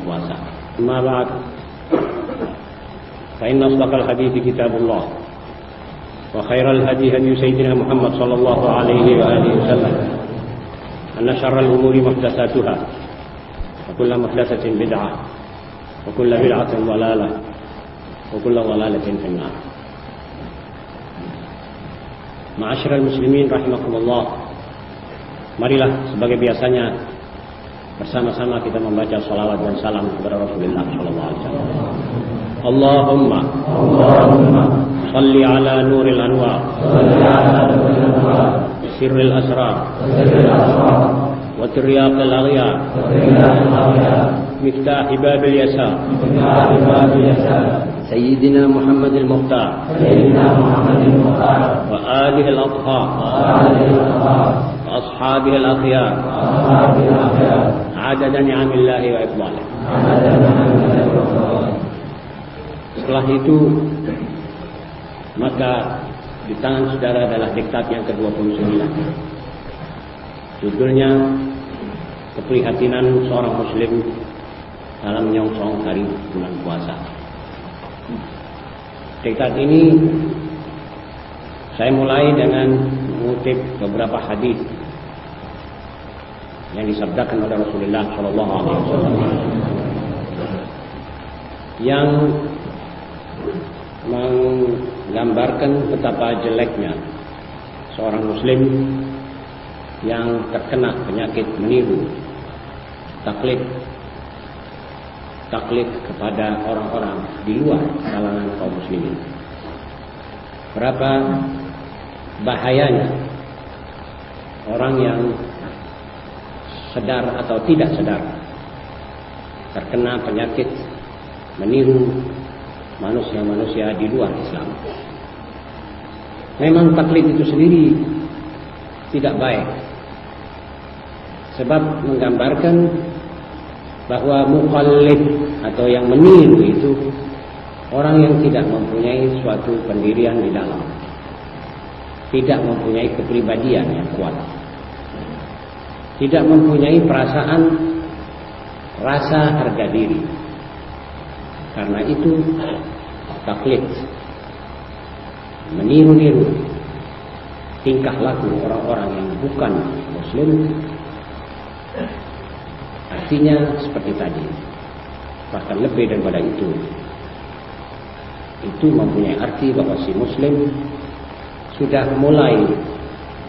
puasa. Amma ba'd. Fa inna asdaqal hadithi kitabullah wa khairal hadi hadi sayyidina Muhammad sallallahu alaihi wa alihi wasallam. Anna syarral umuri muhdatsatuha wa kullu muhdatsatin bid'ah wa kullu bid'atin dhalalah wa kullu dhalalatin finnar. Ma'asyiral muslimin rahimakumullah. Marilah sebagai biasanya bersama-sama kita membaca salawat dan salam kepada Rasulullah sallallahu alaihi wasallam. Allahumma salli ala nuril anwar sirril asrar wa tiryaqil aghyar miftah babil yasar سيدنا محمد المختار وآله الأطهار وأصحابه الأخيار عدد نعم الله وإفضاله. Setelah itu maka di tangan saudara adalah diktat yang ke-29. Judulnya keprihatinan seorang muslim dalam menyongsong hari bulan puasa. Diktat ini saya mulai dengan mengutip beberapa hadis yang disabdakan oleh Rasulullah sallallahu alaihi wasallam yang menggambarkan betapa jeleknya seorang muslim yang terkena penyakit meniru, taklid kepada orang-orang di luar kalangan kaum muslimin. Berapa bahayanya orang yang sadar atau tidak sadar terkena penyakit meniru manusia-manusia di luar Islam. Memang taklid itu sendiri tidak baik, sebab menggambarkan bahwa muqallid atau yang meniru itu orang yang tidak mempunyai suatu pendirian di dalam, tidak mempunyai kepribadian yang kuat, tidak mempunyai perasaan rasa harga diri. Karena itu taklid, meniru-niru tingkah laku orang-orang yang bukan muslim, artinya seperti tadi, bahkan lebih daripada itu mempunyai arti bahwa si muslim sudah mulai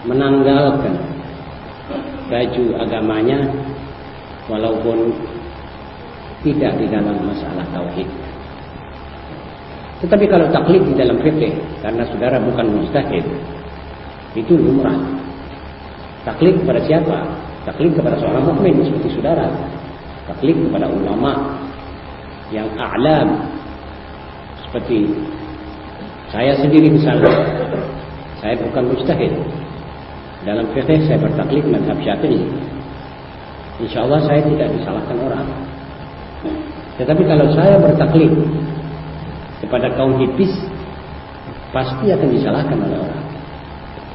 menanggalkan baju agamanya walaupun tidak di dalam masalah tauhid. Tetapi kalau taklid di dalam fikih, karena saudara bukan mujtahid, itu lumrah. Taklid kepada siapa? Taklid kepada seorang mukmin seperti saudara. Taklid kepada ulama yang a'lam, seperti saya sendiri misalnya. Saya bukan mujtahid. Dalam fikih saya bertaklid mazhab Syafi'i. Insyaallah saya tidak disalahkan orang. Tetapi kalau saya bertaklid kepada kaum hipis, pasti akan disalahkan oleh orang.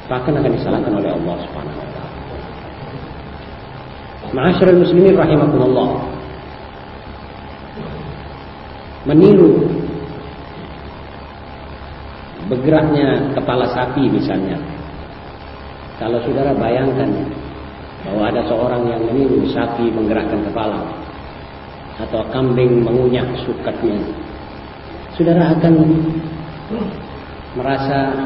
Bahkan akan disalahkan oleh Allah Subhanahu wa taala. Ma'asyiral muslimin rahimakumullah. Meniru bergeraknya kepala sapi misalnya. Kalau saudara bayangkan bahwa ada seorang yang meniru sapi menggerakkan kepala, atau kambing mengunyah sukatnya, saudara akan merasa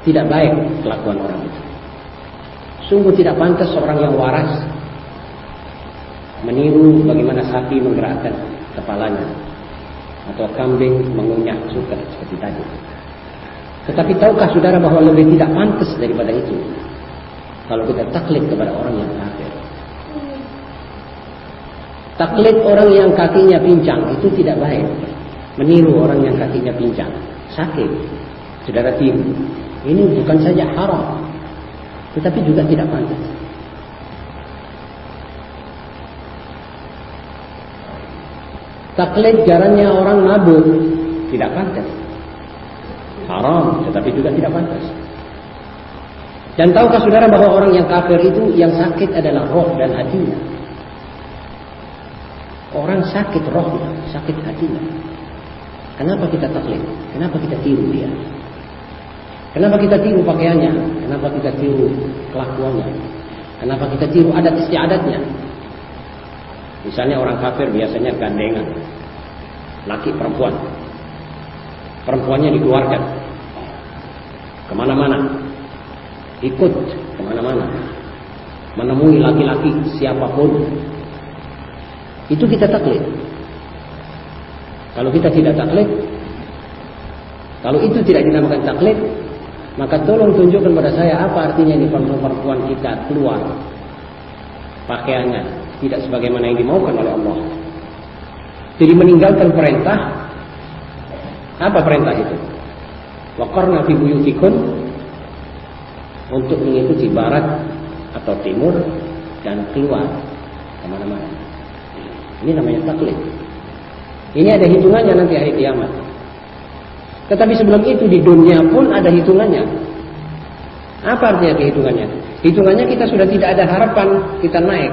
tidak baik kelakuan orang itu. Sungguh tidak pantas seorang yang waras meniru bagaimana sapi menggerakkan kepalanya atau kambing mengunyah sukat seperti tadi. Tetapi tahukah saudara bahwa lebih tidak pantas daripada itu kalau kita taklid kepada orang yang kafir? Taklid orang yang kakinya pincang itu tidak baik. Meniru orang yang kakinya pincang, sakit, saudara tiru. Ini bukan saja haram, tetapi juga tidak pantas. Taklid jalannya orang mabuk tidak pantas, haram, tetapi juga tidak pantas. Dan tahukah saudara bahwa orang yang kafir itu yang sakit adalah roh dan hatinya. Orang sakit rohnya, sakit hatinya. Kenapa kita taklid? Kenapa kita tiru dia? Kenapa kita tiru pakaiannya? Kenapa kita tiru kelakuannya? Kenapa kita tiru adat istiadatnya? Misalnya orang kafir biasanya gandengan, laki perempuan. Perempuannya dikeluarkan kemana-mana, ikut kemana-mana, menemui laki-laki siapapun. Itu kita taklid. Kalau kita tidak taklid, kalau itu tidak dinamakan taklid, maka tolong tunjukkan pada saya apa artinya ini perempuan kita keluar pakaiannya tidak sebagaimana yang dimaukan oleh Allah. Jadi meninggalkan perintah. Apa perintah itu? Waqarna fi buyutikum, untuk mengikuti barat atau timur dan keluar kemana-mana. Ini namanya taklid. Ini ada hitungannya nanti hari kiamat. Tetapi sebelum itu di dunia pun ada hitungannya. Apa artinya kehitungannya? Hitungannya kita sudah tidak ada harapan kita naik.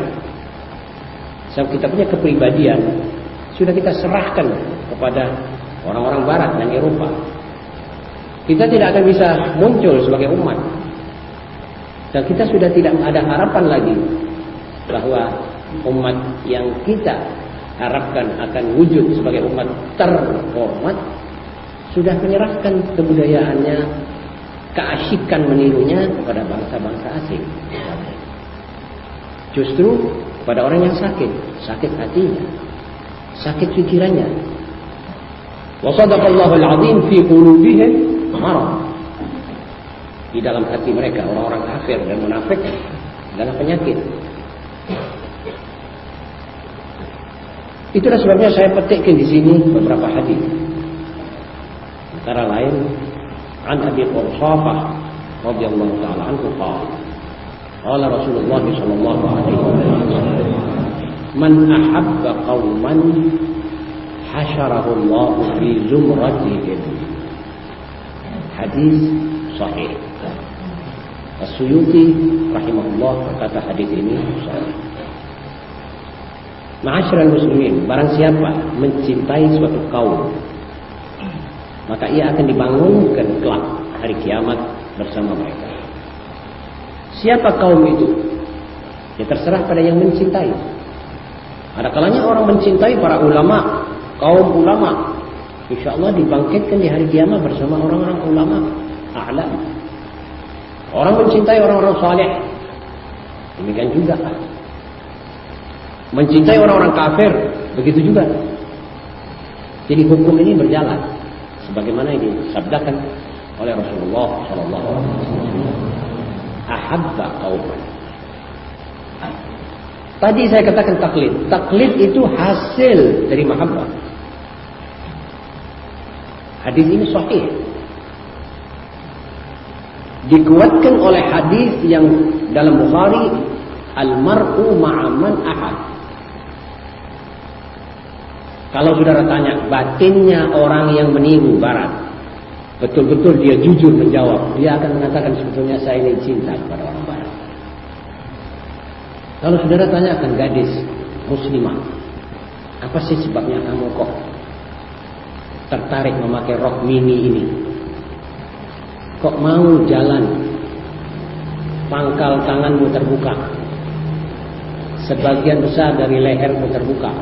Sebab kita punya kepribadian sudah kita serahkan kepada orang-orang barat dan Eropa. Kita tidak akan bisa muncul sebagai umat. Dan kita sudah tidak ada harapan lagi bahwa umat yang kita harapkan akan wujud sebagai umat terhormat sudah menyerahkan kebudayaannya, keasyikan menirunya kepada bangsa-bangsa asing. Justru pada orang yang sakit, sakit hatinya, sakit pikirannya. Wa sadaqallahu al-'azim fi qulubihim marad. Di dalam hati mereka orang-orang kafir dan munafik adalah penyakit. Itulah sebabnya saya petikkan di sini beberapa hadis. Antara lain, an Abi Qursafah radhiyallahu taala anhu qala, qala Rasulullah sallallahu alaihi wasallam, man ahabba qauman hasyarahu Allah fi zumratihim. Hadis sahih. As-Suyuti rahimahullah berkata hadis ini sahih. Ma'asyiral muslimin, barang siapa mencintai suatu kaum, maka ia akan dibangunkan kelak hari kiamat bersama mereka. Siapa kaum itu? Ya terserah pada yang mencintai. Ada kalanya orang mencintai para ulama, kaum ulama, insya Allah dibangkitkan di hari kiamat bersama orang-orang ulama a'lam. Orang mencintai orang-orang saleh, demikian juga. Mencintai orang-orang kafir, begitu juga. Jadi hukum ini berjalan sebagaimana yang disabdakan oleh Rasulullah sallallahu alaihi wasallam. Ahabba qauman. Tadi saya katakan taklid. Taklid itu hasil dari mahabbah. Hadis ini sahih. Dikuatkan oleh hadis yang dalam Bukhari, al-mar'u ma'a man ahad. Kalau saudara tanya batinnya orang yang meniru barat, betul-betul dia jujur menjawab, dia akan mengatakan sebetulnya saya ini cinta kepada orang barat. Kalau saudara tanyakan gadis muslimah, apa sih sebabnya kamu kok tertarik memakai rok mini ini? Kok mau jalan pangkal tanganmu terbuka, sebagian besar dari lehermu terbuka,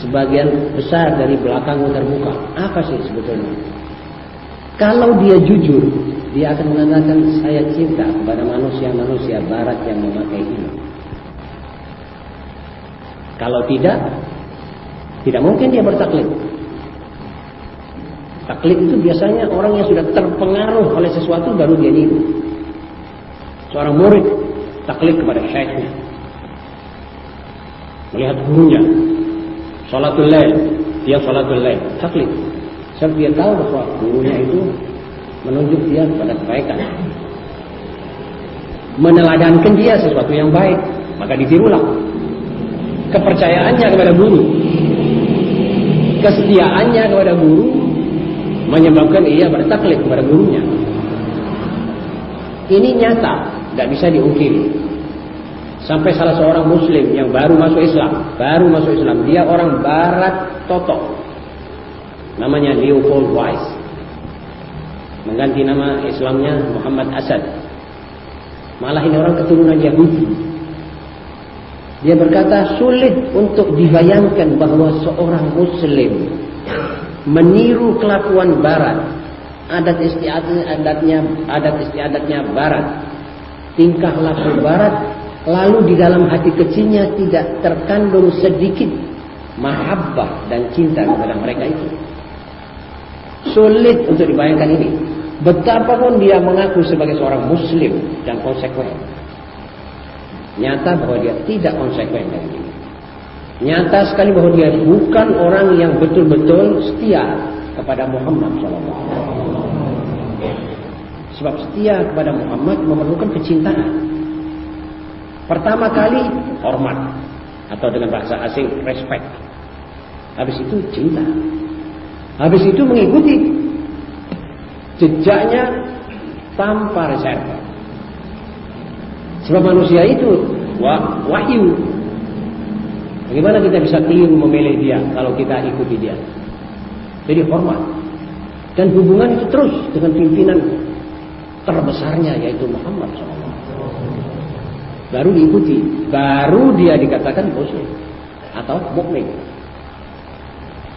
sebagian besar dari belakangmu terbuka? Apa sih sebetulnya? Kalau dia jujur, dia akan mengatakan saya cinta kepada manusia-manusia barat yang memakai ini. Kalau tidak mungkin dia bertaklid. Taklid itu biasanya orang yang sudah terpengaruh oleh sesuatu baru dia niru. Seorang murid taklid kepada syekhnya, melihat gurunya salatul lail, dia salatul lail, taklid. Sebab dia tahu bahwa gurunya itu menunjuk dia kepada kebaikan, meneladankan dia sesuatu yang baik, maka ditirulah. Kepercayaannya kepada guru, kesetiaannya kepada guru menyebabkan ia bertaklid kepada gurunya. Ini nyata, tidak bisa diungkiri. Sampai salah seorang muslim yang baru masuk Islam, dia orang barat totok. Namanya Leopold Weiss. Mengganti nama Islamnya Muhammad Asad. Malah ini orang keturunan Yahudi. Dia berkata, sulit untuk dibayangkan bahwa seorang muslim meniru kelakuan barat, adat istiadatnya barat, tingkah laku barat, lalu di dalam hati kecilnya tidak terkandung sedikit mahabbah dan cinta kepada mereka itu. Sulit untuk dibayangkan ini. Betapapun dia mengaku sebagai seorang muslim dan konsekuen, nyata bahwa dia tidak konsekuen dengan ini. Nyata sekali bahwa dia bukan orang yang betul-betul setia kepada Muhammad SAW. Sebab setia kepada Muhammad memerlukan kecintaan. Pertama kali hormat, atau dengan bahasa asing respect. Habis itu cinta. Habis itu mengikuti jejaknya tanpa reserve. Sebab manusia itu wahyu. Bagaimana kita bisa keliru memilih dia kalau kita ikuti dia? Jadi hormat. Dan hubungan itu terus dengan pimpinan terbesarnya, yaitu Muhammad SAW. Baru diikuti, baru dia dikatakan muslim atau mukmin.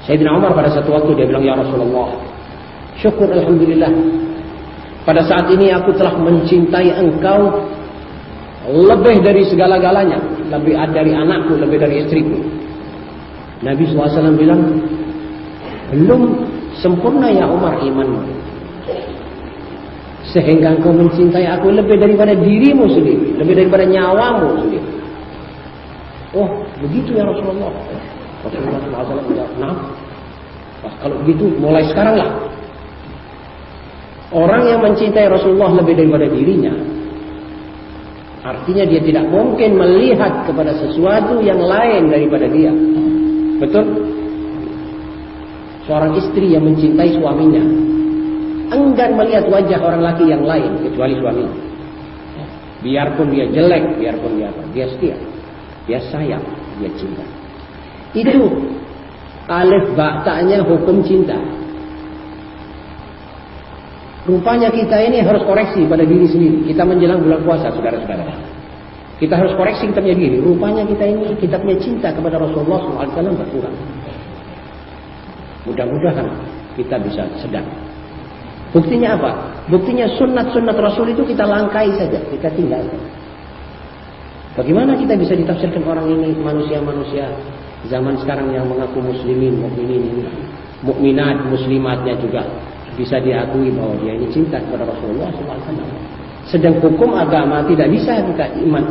Sayyidina Umar pada satu waktu dia bilang, ya Rasulullah, syukur alhamdulillah, pada saat ini aku telah mencintai engkau lebih dari segala-galanya, lebih dari anakku, lebih dari istriku. Nabi SAW bilang, belum sempurna ya Umar imanmu, sehingga engkau mencintai aku lebih daripada dirimu sendiri, lebih daripada nyawamu sendiri. Oh begitu ya Rasulullah. Rasulullah SAW bilang, nah, kalau begitu mulai sekarang lah. Orang yang mencintai Rasulullah lebih daripada dirinya, artinya dia tidak mungkin melihat kepada sesuatu yang lain daripada dia. Betul? Seorang istri yang mencintai suaminya enggan melihat wajah orang laki yang lain kecuali suaminya. Biarpun dia jelek, biarpun dia setia, dia sayang, dia cinta. Itu alif ba'tanya hukum cinta. Rupanya kita ini harus koreksi pada diri sendiri. Kita menjelang bulan puasa, saudara-saudara. Kita harus koreksi kita punya diri. Rupanya kita punya cinta kepada Rasulullah SAW berkurang. Mudah-mudahan kita bisa sedang. Buktinya apa? Buktinya sunat-sunat Rasul itu kita langkai saja, kita tinggalkan. Bagaimana kita bisa ditafsirkan orang ini manusia-manusia zaman sekarang yang mengaku muslimin, mukminin ini, mukminat, muslimatnya juga bisa diakui bahwa dia ini cinta kepada Rasulullah SAW. Sedang hukum agama tidak bisa kita iman,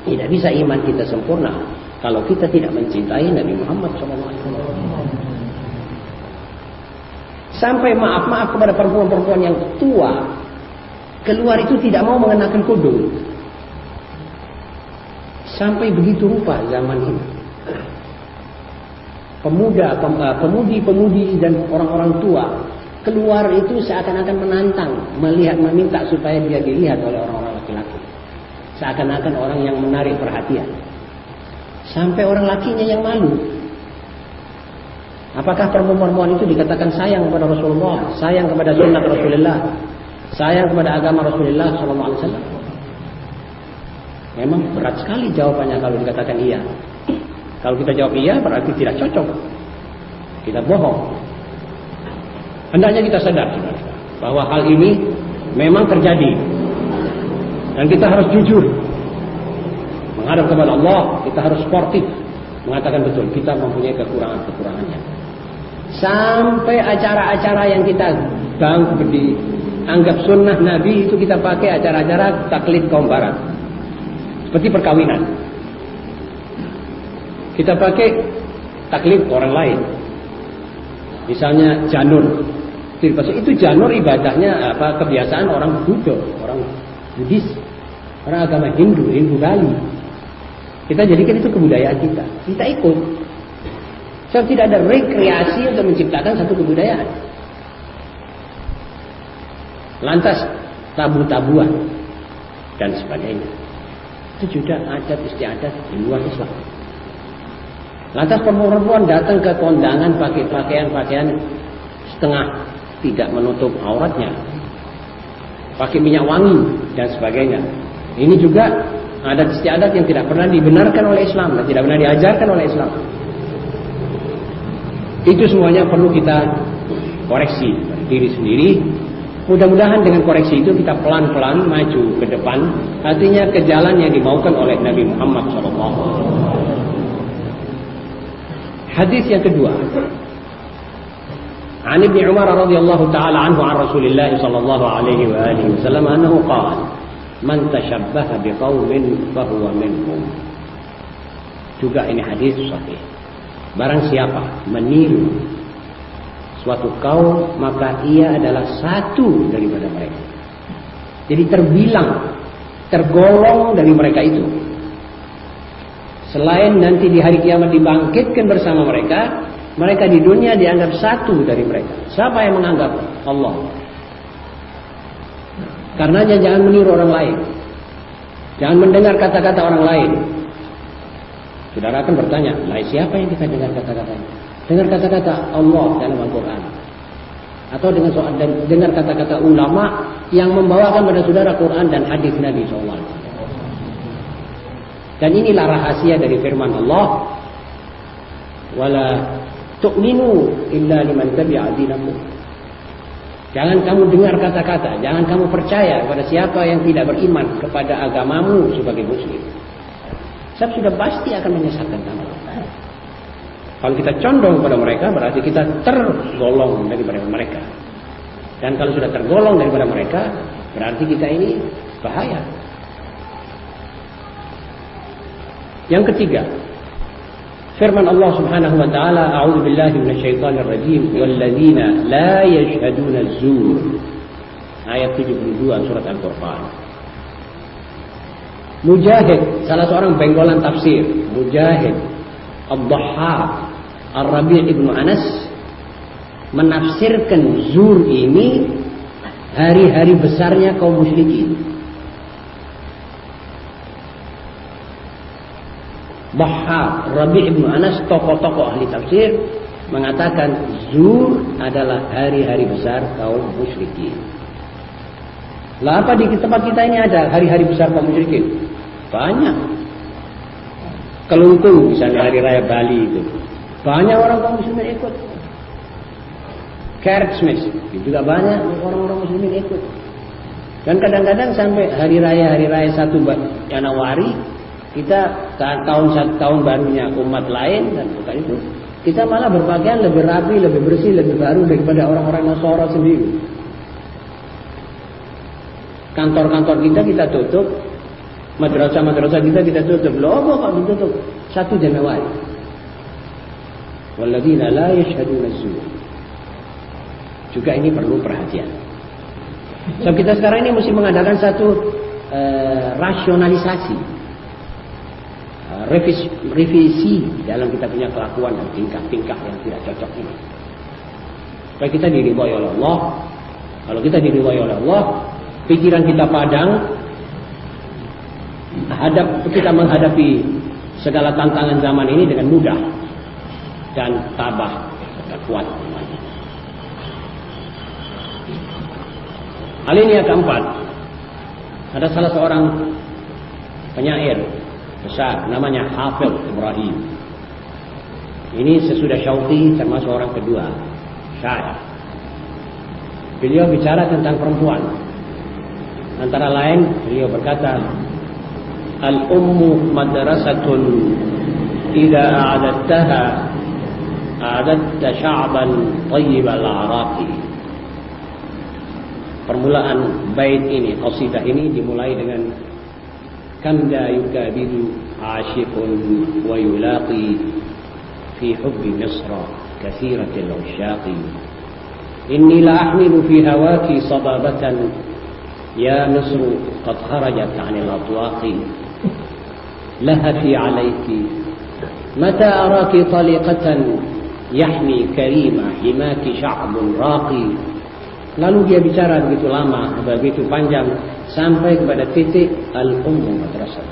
tidak bisa iman kita sempurna kalau kita tidak mencintai Nabi Muhammad SAW. Sampai maaf-maaf kepada perempuan-perempuan yang tua, keluar itu tidak mau mengenakan kudung. Sampai begitu rupa zaman ini. Pemudi-pemudi dan orang-orang tua keluar itu seakan-akan menantang, meminta supaya dia dilihat oleh orang-orang laki-laki. Seakan-akan orang yang menarik perhatian. Sampai orang lakinya yang malu. Apakah perempuan-perempuan itu dikatakan sayang kepada Rasulullah, sayang kepada sunnah Rasulullah, sayang kepada agama Rasulullah SAW? Memang berat sekali jawabannya kalau dikatakan iya. Kalau kita jawab iya berarti tidak cocok. Kita bohong. Hendaknya kita sadar bahwa hal ini memang terjadi. Dan kita harus jujur. Menghadap kepada Allah, kita harus sportif. Mengatakan betul, kita mempunyai kekurangan-kekurangannya. Sampai acara-acara yang kita anggap sunnah Nabi itu kita pakai acara-acara taklid kaum barat. Seperti perkawinan. Kita pakai taklid orang lain. Misalnya janur. Itu janur ibadahnya kebiasaan orang Buddha, orang Buddhis, orang agama Hindu Bali. Kita jadikan itu kebudayaan kita. Kita ikut. Sebab tidak ada rekreasi untuk menciptakan satu kebudayaan. Lantas tabu-tabuan dan sebagainya. Itu juga adat istiadat di luar Islam. Lantas perempuan datang ke kondangan pakai pakaian setengah tidak menutup auratnya, pakai minyak wangi dan sebagainya. Ini juga adat istiadat yang tidak pernah dibenarkan oleh Islam dan tidak pernah diajarkan oleh Islam. Itu semuanya perlu kita koreksi diri sendiri. Mudah-mudahan dengan koreksi itu kita pelan-pelan maju ke depan, artinya ke jalan yang dimaukan oleh Nabi Muhammad SAW. Hadis yang kedua, An Ibn Umar radhiyallahu taala anhu an Rasulillah sallallahu alaihi wa alihi wasallam annahu qala man tashabbaha biqaumin fahuwa minhum. Juga ini hadis sahih. Barang siapa meniru suatu kaum, maka ia adalah satu daripada mereka. Jadi terbilang, tergolong dari mereka itu. Selain nanti di hari kiamat dibangkitkan bersama mereka, mereka di dunia dianggap satu dari mereka. Siapa yang menganggap? Allah. Karenanya jangan meniru orang lain. Jangan mendengar kata-kata orang lain. Saudara akan bertanya, lah siapa yang kita dengar kata-katanya? Dengar kata-kata Allah dalam Al-Quran. Atau dengar kata-kata ulama yang membawakan pada saudara Quran dan hadis Nabi SAW. Dan inilah rahasia dari firman Allah, wala tu'minu illa liman tabi'a dinakum. Jangan kamu dengar kata-kata, jangan kamu percaya kepada siapa yang tidak beriman kepada agamamu sebagai muslim. Sebab sudah pasti akan menyesatkan kamu. Kalau kita condong pada mereka, berarti kita tergolong daripada mereka. Dan kalau sudah tergolong daripada mereka, berarti kita ini bahaya. Yang ketiga, firman Allah Subhanahu wa taala, a'udzu billahi minasyaitonir rajim, walladzina la yashhaduna az-zur. Ayat 72 surat Al-Furqan. Mujahid, salah seorang benggolan tafsir, Mujahid, Ad-Dhahhak, Ar-Rabi' ibnu Anas menafsirkan zur ini hari-hari besarnya kaum musyrikin. Dhahhak, Rabi' ibnu Anas, tokoh-tokoh ahli tafsir mengatakan zur adalah hari-hari besar kaum musyrikin. Lah apa di tempat kita ini ada hari-hari besar kaum musyrikin? Banyak. Kelungkung misalnya hari raya Bali itu. Banyak orang kaum muslimin ikut. Kertsmis juga banyak orang-orang muslimin ikut. Dan kadang-kadang sampai hari raya 1 Januari kita tahun barunya umat lain dan bukan itu. Kita malah berpakaian lebih rapi, lebih bersih, lebih baru daripada orang-orang Nasara sendiri. Kantor-kantor kita tutup, madrasah kita tutup. Loh kok ditutup? 1 Januari. Walladzina la yashhaduna az-zur. Juga ini perlu perhatian. Sebab kita sekarang ini mesti mengadakan satu rasionalisasi. Revisi dalam kita punya kelakuan dan tingkah-tingkah yang tidak cocok ini. Supaya kita diridhoi oleh Allah. Kalau kita diridhoi oleh Allah, pikiran kita padang, kita menghadapi segala tantangan zaman ini dengan mudah dan tabah serta kuat. Hal ini yang keempat, ada salah seorang penyair besar namanya Hafidh Ibrahim. Ini sesudah Syauti termasuk orang kedua, syair. Beliau bicara tentang perempuan. Antara lain beliau berkata, al-ummu madrasatun idza a'adattaha a'adatta sya'ban tayyib al-araqi. Permulaan bait ini, qasidah ini dimulai dengan kam la yukabidu ashiqun wa yulaqi fi hubbi misra kathiratil usyaqi. Inni la ahmilu fi hawaki sababatan ya misru qad kharajat 'anil atwaqi. Lahati 'alayki mata araki taliqatan yahmi karima himaki sya'bun raqi. Lalu dia bicara begitu lama, begitu panjang sampai kepada titik al-ummu madrasah.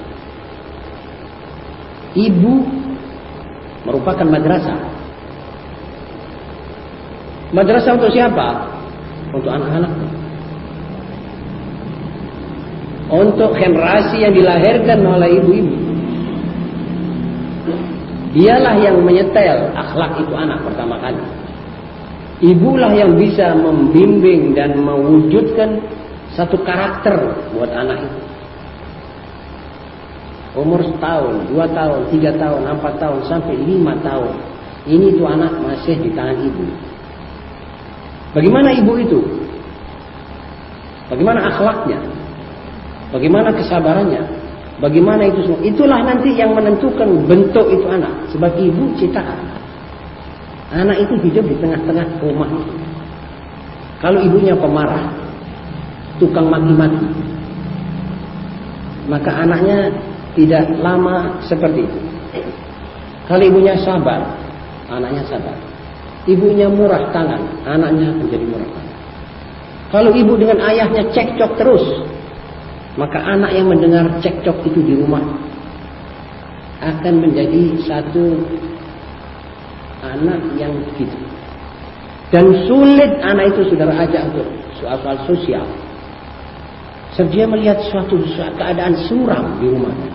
Ibu merupakan madrasah. Madrasah untuk siapa? Untuk anak-anak. Untuk generasi yang dilahirkan oleh ibu-ibu. Dialah yang menyetel akhlak itu anak pertama kali. Ibulah yang bisa membimbing dan mewujudkan satu karakter buat anak itu. Umur 1 tahun, 2 tahun, 3 tahun, 4 tahun, sampai 5 tahun. Ini tuh anak masih di tangan ibu. Bagaimana ibu itu? Bagaimana akhlaknya? Bagaimana kesabarannya? Bagaimana itu semua? Itulah nanti yang menentukan bentuk itu anak. Sebab ibu ciptaan. Anak itu hidup di tengah-tengah rumah itu. Kalau ibunya pemarah, tukang maki-maki, maka anaknya tidak lama seperti itu. Kalau ibunya sabar, anaknya sabar. Ibunya murah tangan, anaknya menjadi murah tangan. Kalau ibu dengan ayahnya cekcok terus, maka anak yang mendengar cekcok itu di rumah akan menjadi satu anak yang begitu. Dan sulit anak itu saudara ajak untuk soal-soal sosial. Sebab dia melihat suatu keadaan suram di rumahnya.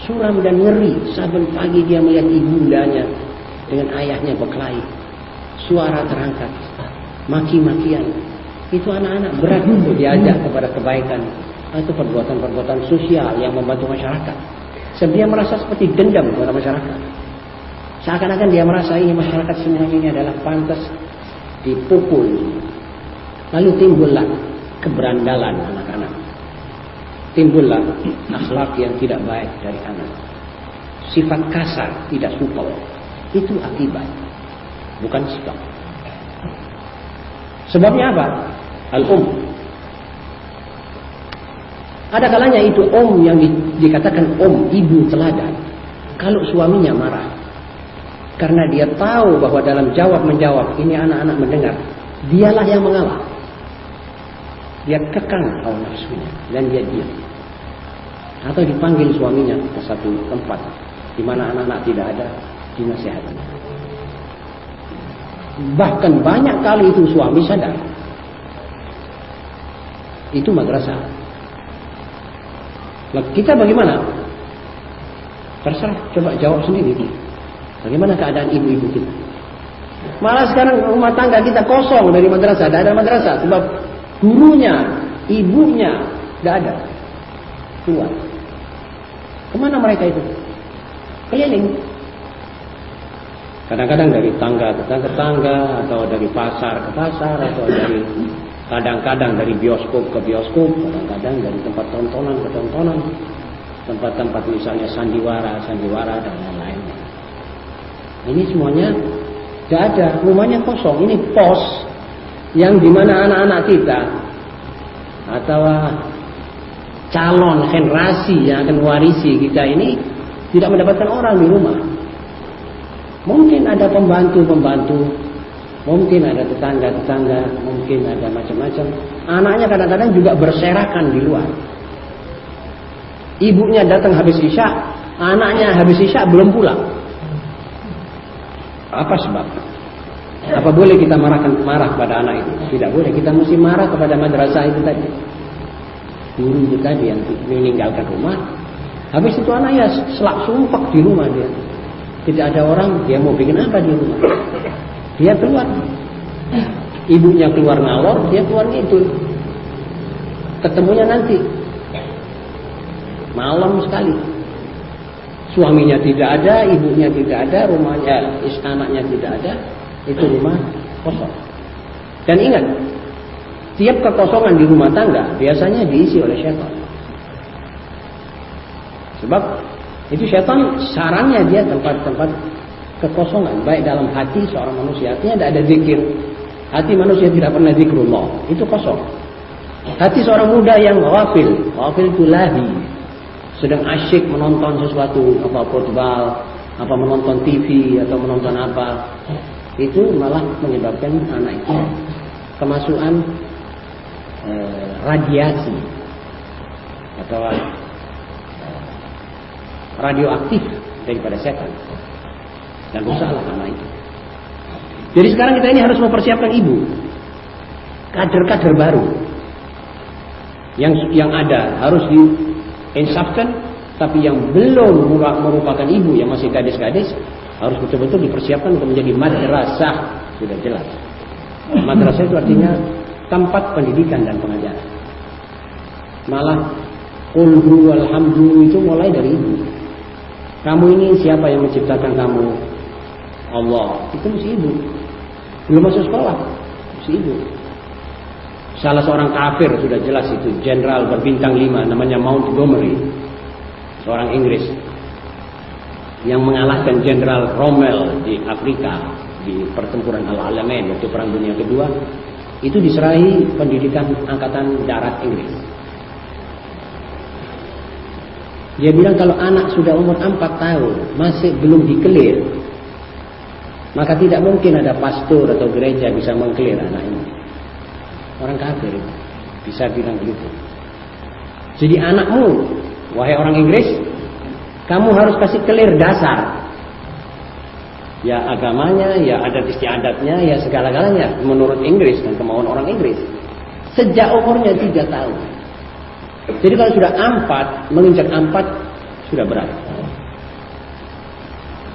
Suram dan ngeri. Saben pagi dia melihat ibundanya dengan ayahnya berkelahi. Suara terangkat, maki-makian. Itu anak-anak berat untuk diajak kepada kebaikan. Itu perbuatan-perbuatan sosial yang membantu masyarakat. Sebab dia merasa seperti dendam kepada masyarakat. Seakan-akan dia merasa ini masyarakat semua ini adalah pantas dipukul. Lalu timbullah keberandalan anak-anak. Timbullah akhlak yang tidak baik dari anak. Sifat kasar, tidak supel. Itu akibat, bukan sikap. Sebabnya apa? Ada kalanya itu yang dikatakan ibu teladan. Kalau suaminya marah, karena dia tahu bahwa dalam jawab-menjawab ini anak-anak mendengar, dialah yang mengalah. Dia kekang hawa nafsunya dan dia diam. Atau dipanggil suaminya ke satu tempat di mana anak-anak tidak ada, dinasihati. Bahkan banyak kali itu suami sadar. Itu madrasah. Kita bagaimana? Terserah, coba jawab sendiri. Bagaimana keadaan ibu-ibu kita? Malah sekarang rumah tangga kita kosong dari madrasah. Tidak ada madrasah. Sebab gurunya, ibunya tidak ada. Keluar. Kemana mereka itu? Keliling. Kadang-kadang dari tangga ke tangga, atau dari pasar ke pasar, atau dari kadang-kadang dari bioskop ke bioskop, kadang-kadang dari tempat tontonan ke tontonan, tempat-tempat misalnya sandiwara dan lain-lain. Ini semuanya tidak ada, rumahnya kosong. Ini pos yang dimana anak-anak kita atau calon generasi yang akan mewarisi kita ini tidak mendapatkan orang di rumah. Mungkin ada pembantu-pembantu, mungkin ada tetangga-tetangga, mungkin ada macam-macam. Anaknya kadang-kadang juga berserakan di luar. Ibunya datang habis isya, anaknya habis isya belum pulang. Apa sebab? Apa boleh kita marah pada anak itu? Tidak boleh. Kita mesti marah kepada madrasah itu tadi. Guru itu tadi yang meninggalkan rumah. Habis itu anak ya selak sumpah di rumah dia. Tidak ada orang, dia mau bikin apa di rumah? Dia keluar. Ibunya keluar ngalor, dia keluar gitu. Ketemunya nanti malam sekali. Suaminya tidak ada, ibunya tidak ada, rumahnya, anaknya tidak ada. Itu rumah kosong. Dan ingat, tiap kekosongan di rumah tangga biasanya diisi oleh syaitan. Sebab itu syaitan sarangnya dia tempat-tempat kekosongan, baik dalam hati seorang manusia. Artinya tidak ada zikir. Hati manusia tidak pernah zikrullah, itu kosong. Hati seorang muda yang ghafil itu lahi, sedang asyik menonton sesuatu, apa football, apa menonton TV atau menonton apa, itu malah menyebabkan anak itu kemasukan radiasi atau radioaktif daripada setan. Dan rusaklah anak itu. Jadi sekarang kita ini harus mempersiapkan ibu. Kader-kader baru. Yang ada harus diinsafkan, tapi yang belum merupakan ibu, yang masih gadis-gadis, harus betul-betul dipersiapkan untuk menjadi madrasah. Sudah jelas. Madrasah itu artinya tempat pendidikan dan pengajaran. Malah qul huwal hamdu itu mulai dari ibu. Kamu ini siapa yang menciptakan kamu? Allah. Itu mesti ibu. Belum masuk sekolah, mesti ibu. Salah seorang kafir sudah jelas itu, jenderal berbintang 5 namanya Montgomery, seorang Inggris yang mengalahkan Jenderal Rommel di Afrika di pertempuran Al-Alamein waktu Perang Dunia Kedua. Itu diserahi pendidikan Angkatan Darat Inggris. Dia bilang kalau anak sudah umur 4 tahun masih belum dikelir, maka tidak mungkin ada pastor atau gereja bisa mengkelir anak ini. Orang kafir bisa bilang begitu. Jadi anakmu, wahai orang Inggris, kamu harus kasih kelir dasar. Ya agamanya, ya adat istiadatnya, ya segala-galanya menurut Inggris dan kemauan orang Inggris. Sejak umurnya 3 tahun. Jadi kalau sudah 4, menginjak 4 sudah berat.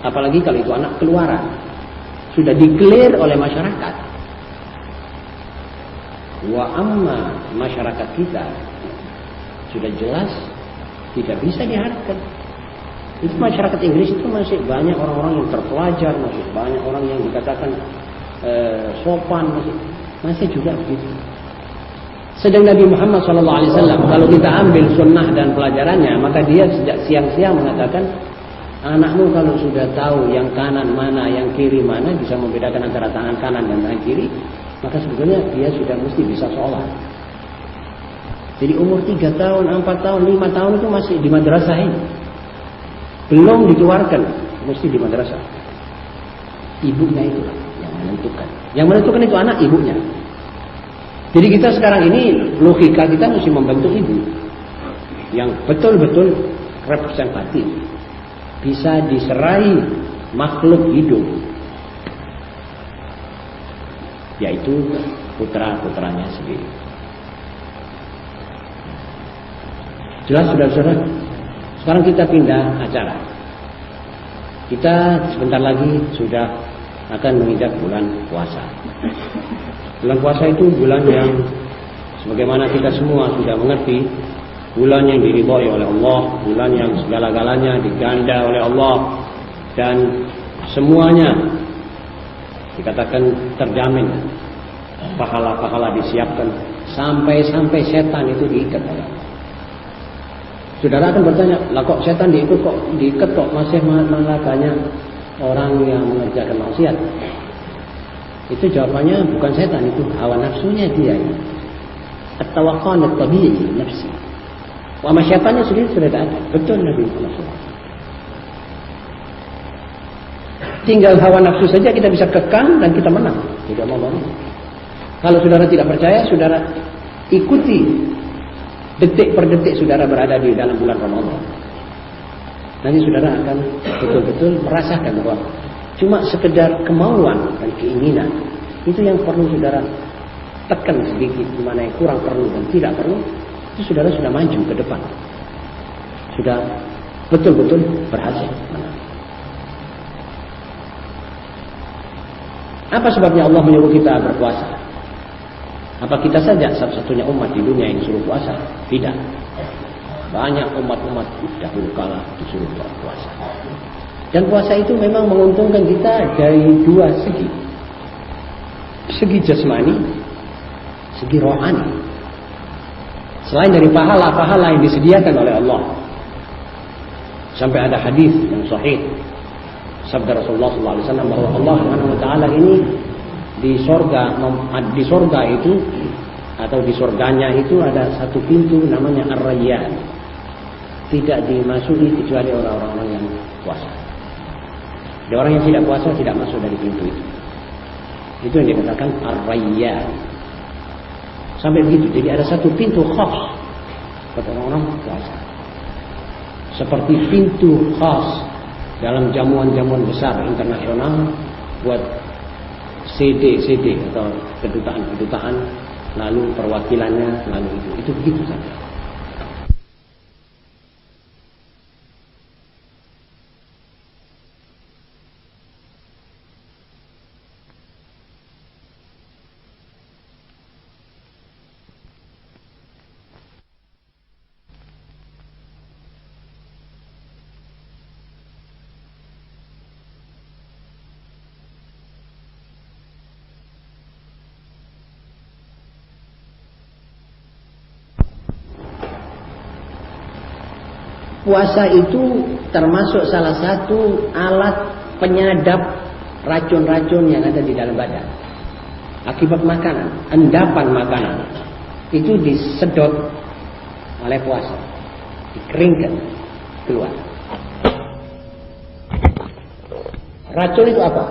Apalagi kalau itu anak keluaran, sudah diklir oleh masyarakat. Wa amma masyarakat kita sudah jelas tidak bisa diharapkan. Itu masyarakat Inggris itu masih banyak orang-orang yang terpelajar, masih banyak orang yang dikatakan sopan, masih juga begitu. Sedang Nabi Muhammad SAW, kalau kita ambil sunnah dan pelajarannya, maka dia sejak siang-siang mengatakan, anakmu kalau sudah tahu yang kanan mana, yang kiri mana, bisa membedakan antara tangan kanan dan tangan kiri, maka sebetulnya dia sudah mesti bisa sholat. Jadi umur 3 tahun, 4 tahun, 5 tahun itu masih di madrasah ini. Belum dikeluarkan, mesti di madrasah. Ibunya itu yang menentukan. Yang menentukan itu anak, ibunya. Jadi kita sekarang ini logika kita mesti membentuk ibu yang betul-betul representatif, bisa diserai makhluk hidup, yaitu putra-putranya sendiri. Jelas saudara-saudara? Sekarang kita pindah acara. Kita sebentar lagi sudah akan menginjak bulan puasa. Bulan puasa itu bulan yang sebagaimana kita semua sudah mengerti, bulan yang diridhoi oleh Allah, bulan yang segala-galanya diganda oleh Allah, dan semuanya dikatakan terjamin, pahala-pahala disiapkan, sampai-sampai setan itu diikat oleh Allah. Saudara akan bertanya, lah kok setan diikat kok masih malah banyak orang yang mengerjakan maksiat? Itu jawabannya bukan setan, itu hawa nafsunya dia. At-tawaqqan at-tabi'i nafsi. Wa syaitannya sendiri sudah ada. Betul Nabi Muhammad SAW. Tinggal hawa nafsu saja kita bisa kekang dan kita menang. Tidak mau bangun. Kalau saudara tidak percaya, saudara ikuti detik per detik saudara berada di dalam bulan Ramadan. Nanti saudara akan betul-betul merasakan bahwa cuma sekedar kemauan dan keinginan itu yang perlu saudara tekan sedikit, di mana yang kurang perlu dan tidak perlu, itu saudara sudah maju ke depan, sudah betul-betul berhasil. Apa sebabnya Allah menyuruh kita berpuasa? Apa kita saja satu-satunya umat di dunia yang disuruh puasa? Tidak. Banyak umat-umat dahulu kala disuruh berpuasa. Dan puasa itu memang menguntungkan kita dari dua segi. Segi jasmani, segi rohani. Selain dari pahala-pahala yang disediakan oleh Allah. Sampai ada hadis yang sahih. Sabda Rasulullah SAW bahwa Allah SWT ini di sorga itu atau di sorganya itu ada satu pintu namanya Ar-Rayyan. Tidak dimasuki kecuali orang-orang yang puasa. Ada orang yang tidak puasa tidak masuk dari pintu itu. Itu yang dikatakan Ar-Rayyan. Sampai begitu. Jadi ada satu pintu khas buat orang-orang puasa. Seperti pintu khas dalam jamuan-jamuan besar internasional buat CD atau kedutaan, lalu perwakilannya, lalu itu begitu saja. Puasa itu termasuk salah satu alat penyadap racun-racun yang ada di dalam badan. Akibat makanan, endapan makanan itu disedot oleh puasa, dikeringkan keluar. Racun itu apa?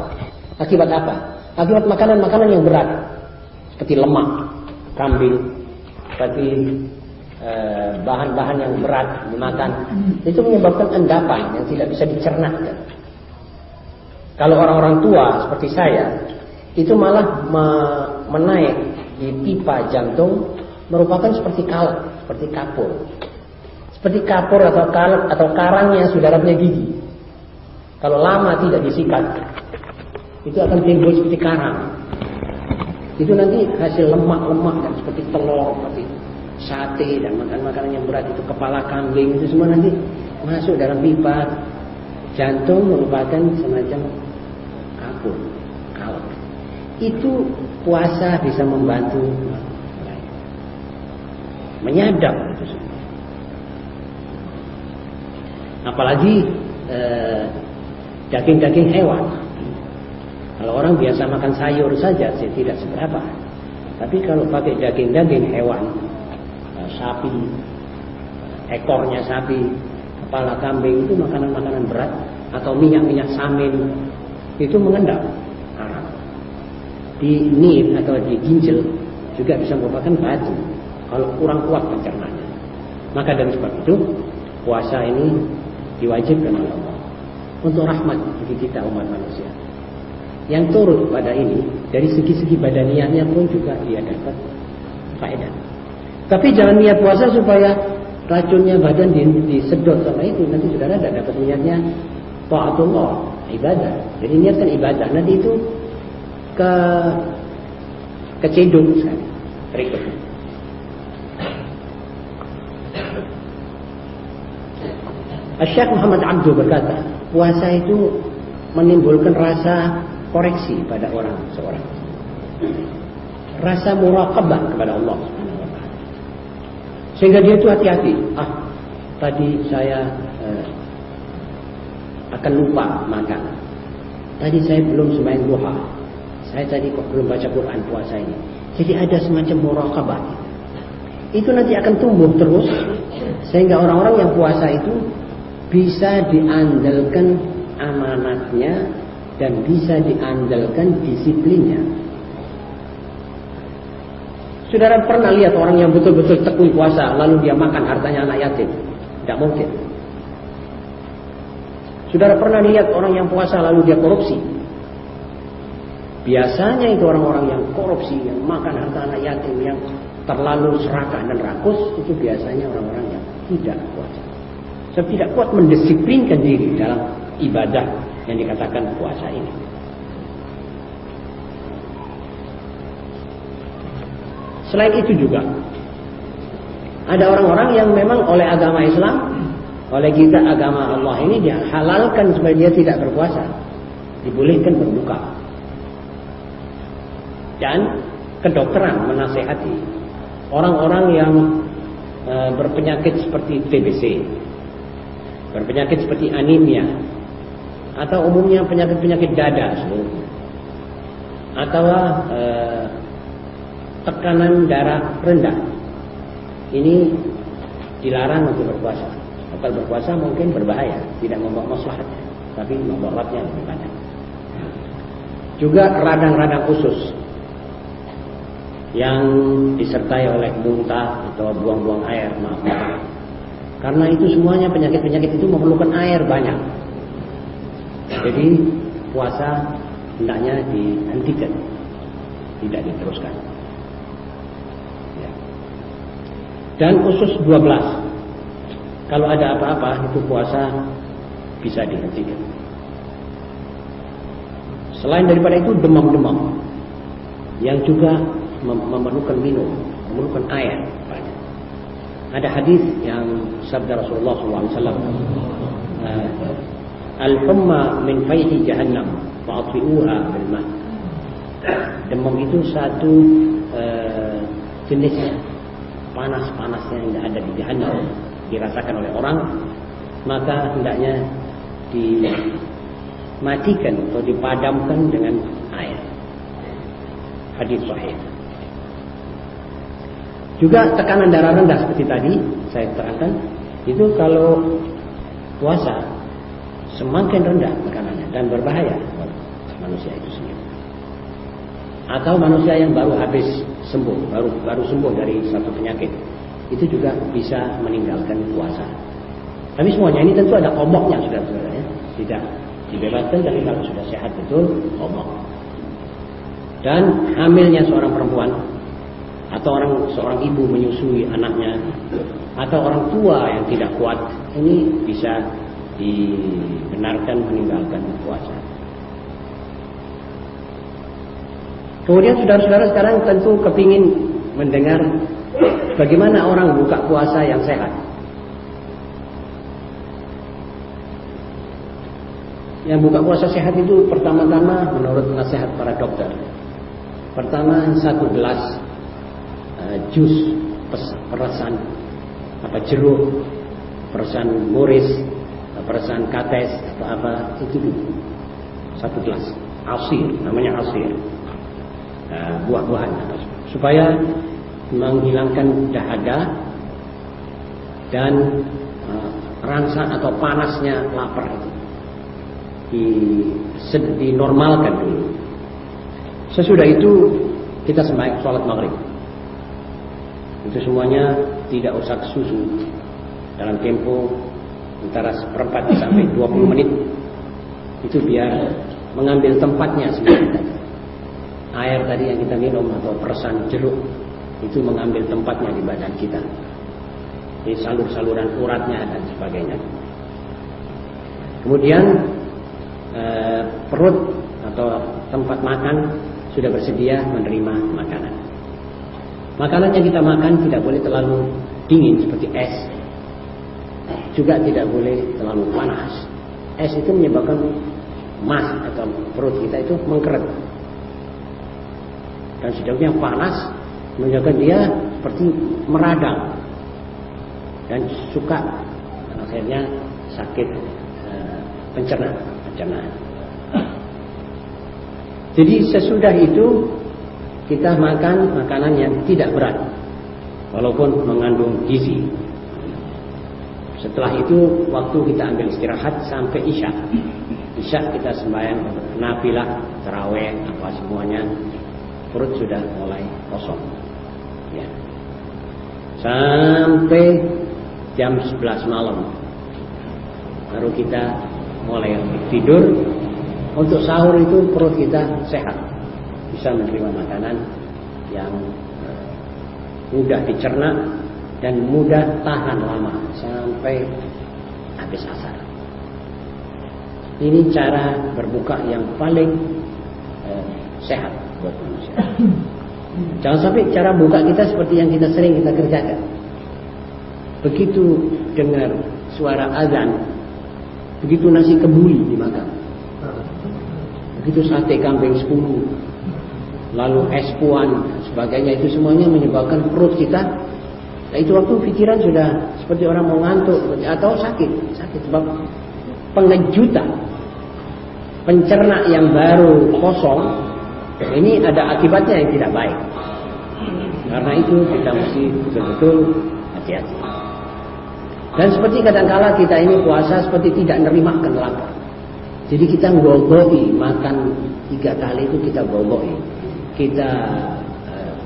Akibat apa? Akibat makanan-makanan yang berat, seperti lemak, kambing, seperti bahan-bahan yang berat dimakan, itu menyebabkan endapan yang tidak bisa dicerna. Kalau orang-orang tua seperti saya, itu malah menaik di pipa jantung, merupakan seperti kalak, seperti kapur. Seperti kapur atau karang yang sudah punya gigi. Kalau lama tidak disikat, itu akan timbul seperti karang. Itu nanti hasil lemak-lemak dan seperti telur, seperti sate dan makanan-makanan yang berat itu, kepala kambing, itu semua nanti masuk dalam pipa jantung, merupakan semacam kapur, kalak. Itu puasa bisa membantu menyadap itu semua. Apalagi daging-daging hewan. Kalau orang biasa makan sayur saja tidak seberapa. Tapi kalau pakai daging-daging hewan, sapi, ekornya sapi, kepala kambing, itu makanan-makanan berat, atau minyak-minyak samin, itu mengendap haram. Di nif atau di ginjal juga bisa merupakan batu kalau kurang kuat pencernanya. Maka dari sebab itu puasa ini diwajibkan oleh Allah untuk rahmat bagi kita umat manusia. Yang turut pada ini dari segi-segi badaniahnya pun juga dia dapat faedah. Tapi jangan niat puasa supaya racunnya badan disedot sama itu. Nanti saudara tidak dapat niatnya ta'atullah, ibadah. Jadi niatkan ibadah. Nanti itu kecedung sekali. Berikutnya. Syekh Muhammad Abdul berkata, puasa itu menimbulkan rasa koreksi pada seorang. Rasa muraqabah kepada Allah. Sehingga dia itu hati-hati. Tadi saya akan lupa makan. Tadi saya belum sembahyang duha. Saya tadi kok belum baca Quran puasa ini. Jadi ada semacam muraqabah. Itu nanti akan tumbuh terus. Sehingga orang-orang yang puasa itu bisa diandalkan amanatnya dan bisa diandalkan disiplinnya. Saudara pernah lihat orang yang betul-betul tekun puasa lalu dia makan hartanya anak yatim? Tidak mungkin. Saudara pernah lihat orang yang puasa lalu dia korupsi? Biasanya itu orang-orang yang korupsi, yang makan harta anak yatim, yang terlalu serakah dan rakus, itu biasanya orang-orang yang tidak puasa. Sebab tidak kuat mendisiplinkan diri dalam ibadah yang dikatakan puasa ini. Selain itu juga ada orang-orang yang memang oleh agama Islam, oleh kita agama Allah ini dihalalkan supaya dia tidak berpuasa, dibolehkan berbuka. Dan kedokteran menasihati orang-orang yang berpenyakit seperti TBC, berpenyakit seperti anemia, atau umumnya penyakit-penyakit dada seluruhnya, atau tekanan darah rendah, ini dilarang untuk berpuasa. Kalau berpuasa mungkin berbahaya, tidak membawa maslahat, tapi membawaatnya lebih banyak. Juga radang-radang usus yang disertai oleh muntah atau buang-buang air, maaf. Karena itu semuanya penyakit-penyakit itu memerlukan air banyak. Jadi puasa hendaknya dihentikan, tidak diteruskan. Ya. Dan khusus 12, kalau ada apa-apa itu puasa bisa dihentikan. Selain daripada itu demam-demam yang juga memerlukan minum, memerlukan air banyak. Ada hadis yang sabda Rasulullah SAW, al-humma min fayhi jahannam fa'atfi'uha bil ma'. Demam itu satu jenis panas-panasnya yang ada di jahannam, dirasakan oleh orang, maka hendaknya dimatikan atau dipadamkan dengan air. Hadis sahih. Juga tekanan darah rendah seperti tadi saya terangkan, itu kalau puasa semakin rendah tekanannya dan berbahaya buat manusia itu sendiri. Atau manusia yang baru habis sembuh, baru sembuh dari satu penyakit, itu juga bisa meninggalkan puasa. Tapi semuanya ini tentu ada komoknya, saudara-saudara, ya. Tidak dibebaskan, tapi kalau sudah sehat betul, komok. Dan hamilnya seorang perempuan, atau seorang ibu menyusui anaknya, atau orang tua yang tidak kuat, ini bisa dibenarkan meninggalkan puasa. Kemudian saudara-saudara sekarang tentu kepingin mendengar bagaimana orang buka puasa yang sehat. Yang buka puasa sehat itu pertama-tama menurut nasihat para dokter, pertama 1 gelas jus perasan jeruk, perasan boris, perasan kates atau apa itu dulu. 1 gelas asir, namanya asir, buah-buahan, supaya menghilangkan dahaga dan rasa atau panasnya lapar itu dinormalkan dulu. Sesudah itu kita sembahyang sholat maghrib. Itu semuanya tidak usah susu, dalam tempo antara 1/4 sampai 20 menit. Itu biar mengambil tempatnya sendiri. Air tadi yang kita minum atau perasan jeruk itu mengambil tempatnya di badan kita, di saluran uratnya dan sebagainya. Kemudian perut atau tempat makan sudah bersedia menerima makanan. Makanan yang kita makan tidak boleh terlalu dingin seperti es, juga tidak boleh terlalu panas. Es itu menyebabkan mas atau perut kita itu mengkeret, dan sedangkan panas menyebabkan dia seperti meradang dan suka akhirnya sakit pencernaan. Jadi sesudah itu kita makan makanan yang tidak berat walaupun mengandung gizi. Setelah itu waktu kita ambil istirahat sampai Isya. Isya kita sembahyang nafilah, tarawih, apa semuanya, perut sudah mulai kosong. Ya. Sampai jam 11 malam baru kita mulai tidur. Untuk sahur itu perut kita sehat, bisa menerima makanan yang mudah dicerna dan mudah tahan lama sampai habis asar. Ini cara berbuka yang paling sehat buat manusia. Jangan sampai cara buka kita seperti yang sering kita kerjakan. Begitu dengar suara azan, begitu nasi kebuli dimakan, begitu sate kambing 10, lalu es puan dan sebagainya, itu semuanya menyebabkan perut kita. Nah, itu waktu pikiran sudah seperti orang mau ngantuk atau sakit sebab pengejutan, pencerna yang baru kosong, ini ada akibatnya yang tidak baik. Karena itu kita mesti betul-betul hati-hati. Dan seperti kadang-kala kita ini puasa seperti tidak nerimakan lapar. Jadi kita gogoi, makan 3 kali itu kita gogoi. Kita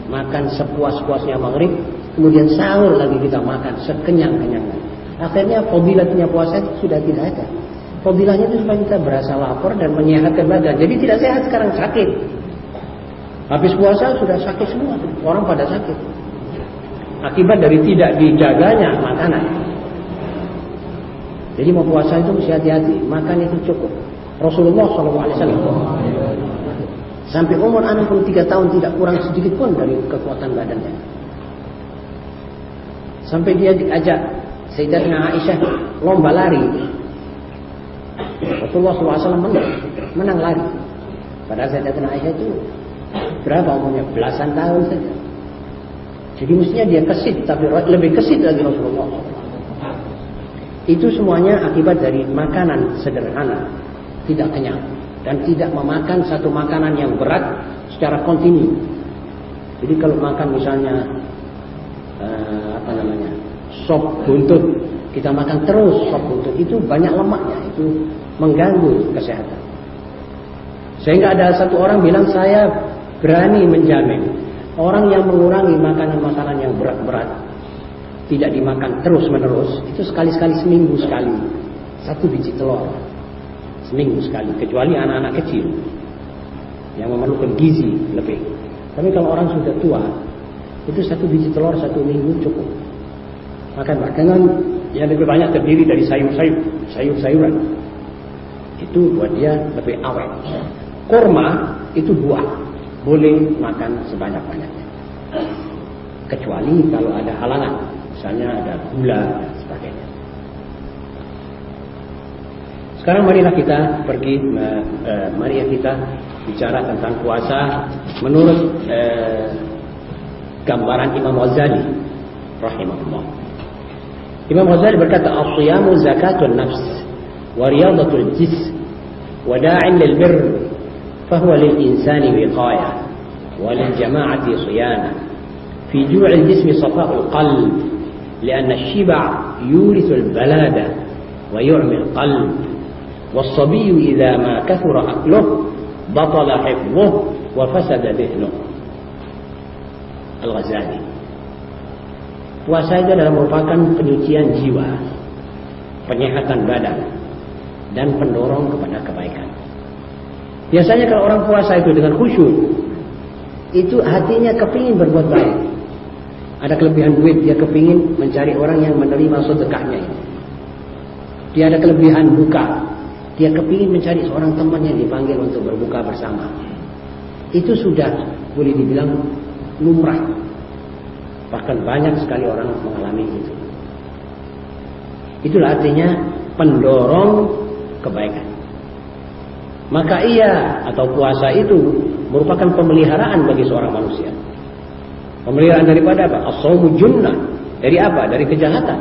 makan sepuas-puasnya maghrib, kemudian sahur lagi kita makan sekenyang-kenyangnya. Akhirnya fadilatnya puasa itu sudah tidak ada. Fadilahnya itu supaya kita berasa lapar dan menyehatkan badan. Jadi tidak sehat sekarang sakit. Habis puasa sudah sakit semua, orang pada sakit. Akibat dari tidak dijaganya makanan. Jadi mau puasa itu mesti hati-hati, makan itu cukup. Rasulullah SAW sampai umur 63 tahun tidak kurang sedikit pun dari kekuatan badannya. Sampai dia diajak Sayyidatina Aisyah lomba lari. Rasulullah SAW menang lari. Padahal Sayyidatina Aisyah itu berapa umurnya? Belasan tahun saja. Jadi mestinya dia kesit, tapi lebih kesit lagi Rasulullah. Itu semuanya akibat dari makanan sederhana, tidak kenyang, dan tidak memakan satu makanan yang berat secara kontinu. Jadi kalau makan misalnya sop buntut, kita makan terus sop buntut, itu banyak lemaknya, itu mengganggu kesehatan. Sehingga ada satu orang bilang, saya berani menjamin orang yang mengurangi makanan-makanan yang berat-berat, tidak dimakan terus-menerus, itu sekali-sekali, seminggu sekali, 1 biji telur seminggu sekali, kecuali anak-anak kecil yang memerlukan gizi lebih. Tapi kalau orang sudah tua, itu 1 biji telur 1 minggu cukup. Makan makanan yang lebih banyak terdiri dari sayur-sayuran, itu buat dia lebih awet. Kurma itu buah, boleh makan sebanyak-banyaknya, kecuali kalau ada halangan, misalnya ada gula dan sebagainya. Sekarang marilah kita marilah kita bicara tentang puasa menurut gambaran Imam Ghazali rahimahullah. Imam Ghazali berkata, "As-siyamu zakatun nafs wa riyadatul jism wa da'in lil birr fa huwa lil insani wiqayah wa lil jama'ati siyana fi ju'il jismi safa'ul qalb li'anna ash-shiba' yurithu al-balada wa yu'mi al-qalb والصبي إذا ما كثر أكله بطل حفظه وفسد ذهنه." Al-Ghazali. Puasa itu adalah merupakan penyucian jiwa, penyehatan badan, dan pendorong kepada kebaikan. Biasanya kalau orang puasa itu dengan khusyuk, itu hatinya kepingin berbuat baik. Ada kelebihan duit, dia kepingin mencari orang yang menerima sedekahnya itu. Dia ada kelebihan buka, dia kepingin mencari seorang teman yang dipanggil untuk berbuka bersama. Itu sudah boleh dibilang lumrah. Bahkan banyak sekali orang mengalami itu. Itulah artinya pendorong kebaikan. Maka atau puasa itu merupakan pemeliharaan bagi seorang manusia. Pemeliharaan daripada apa? As-shaumu junnah. Dari apa? Dari kejahatan,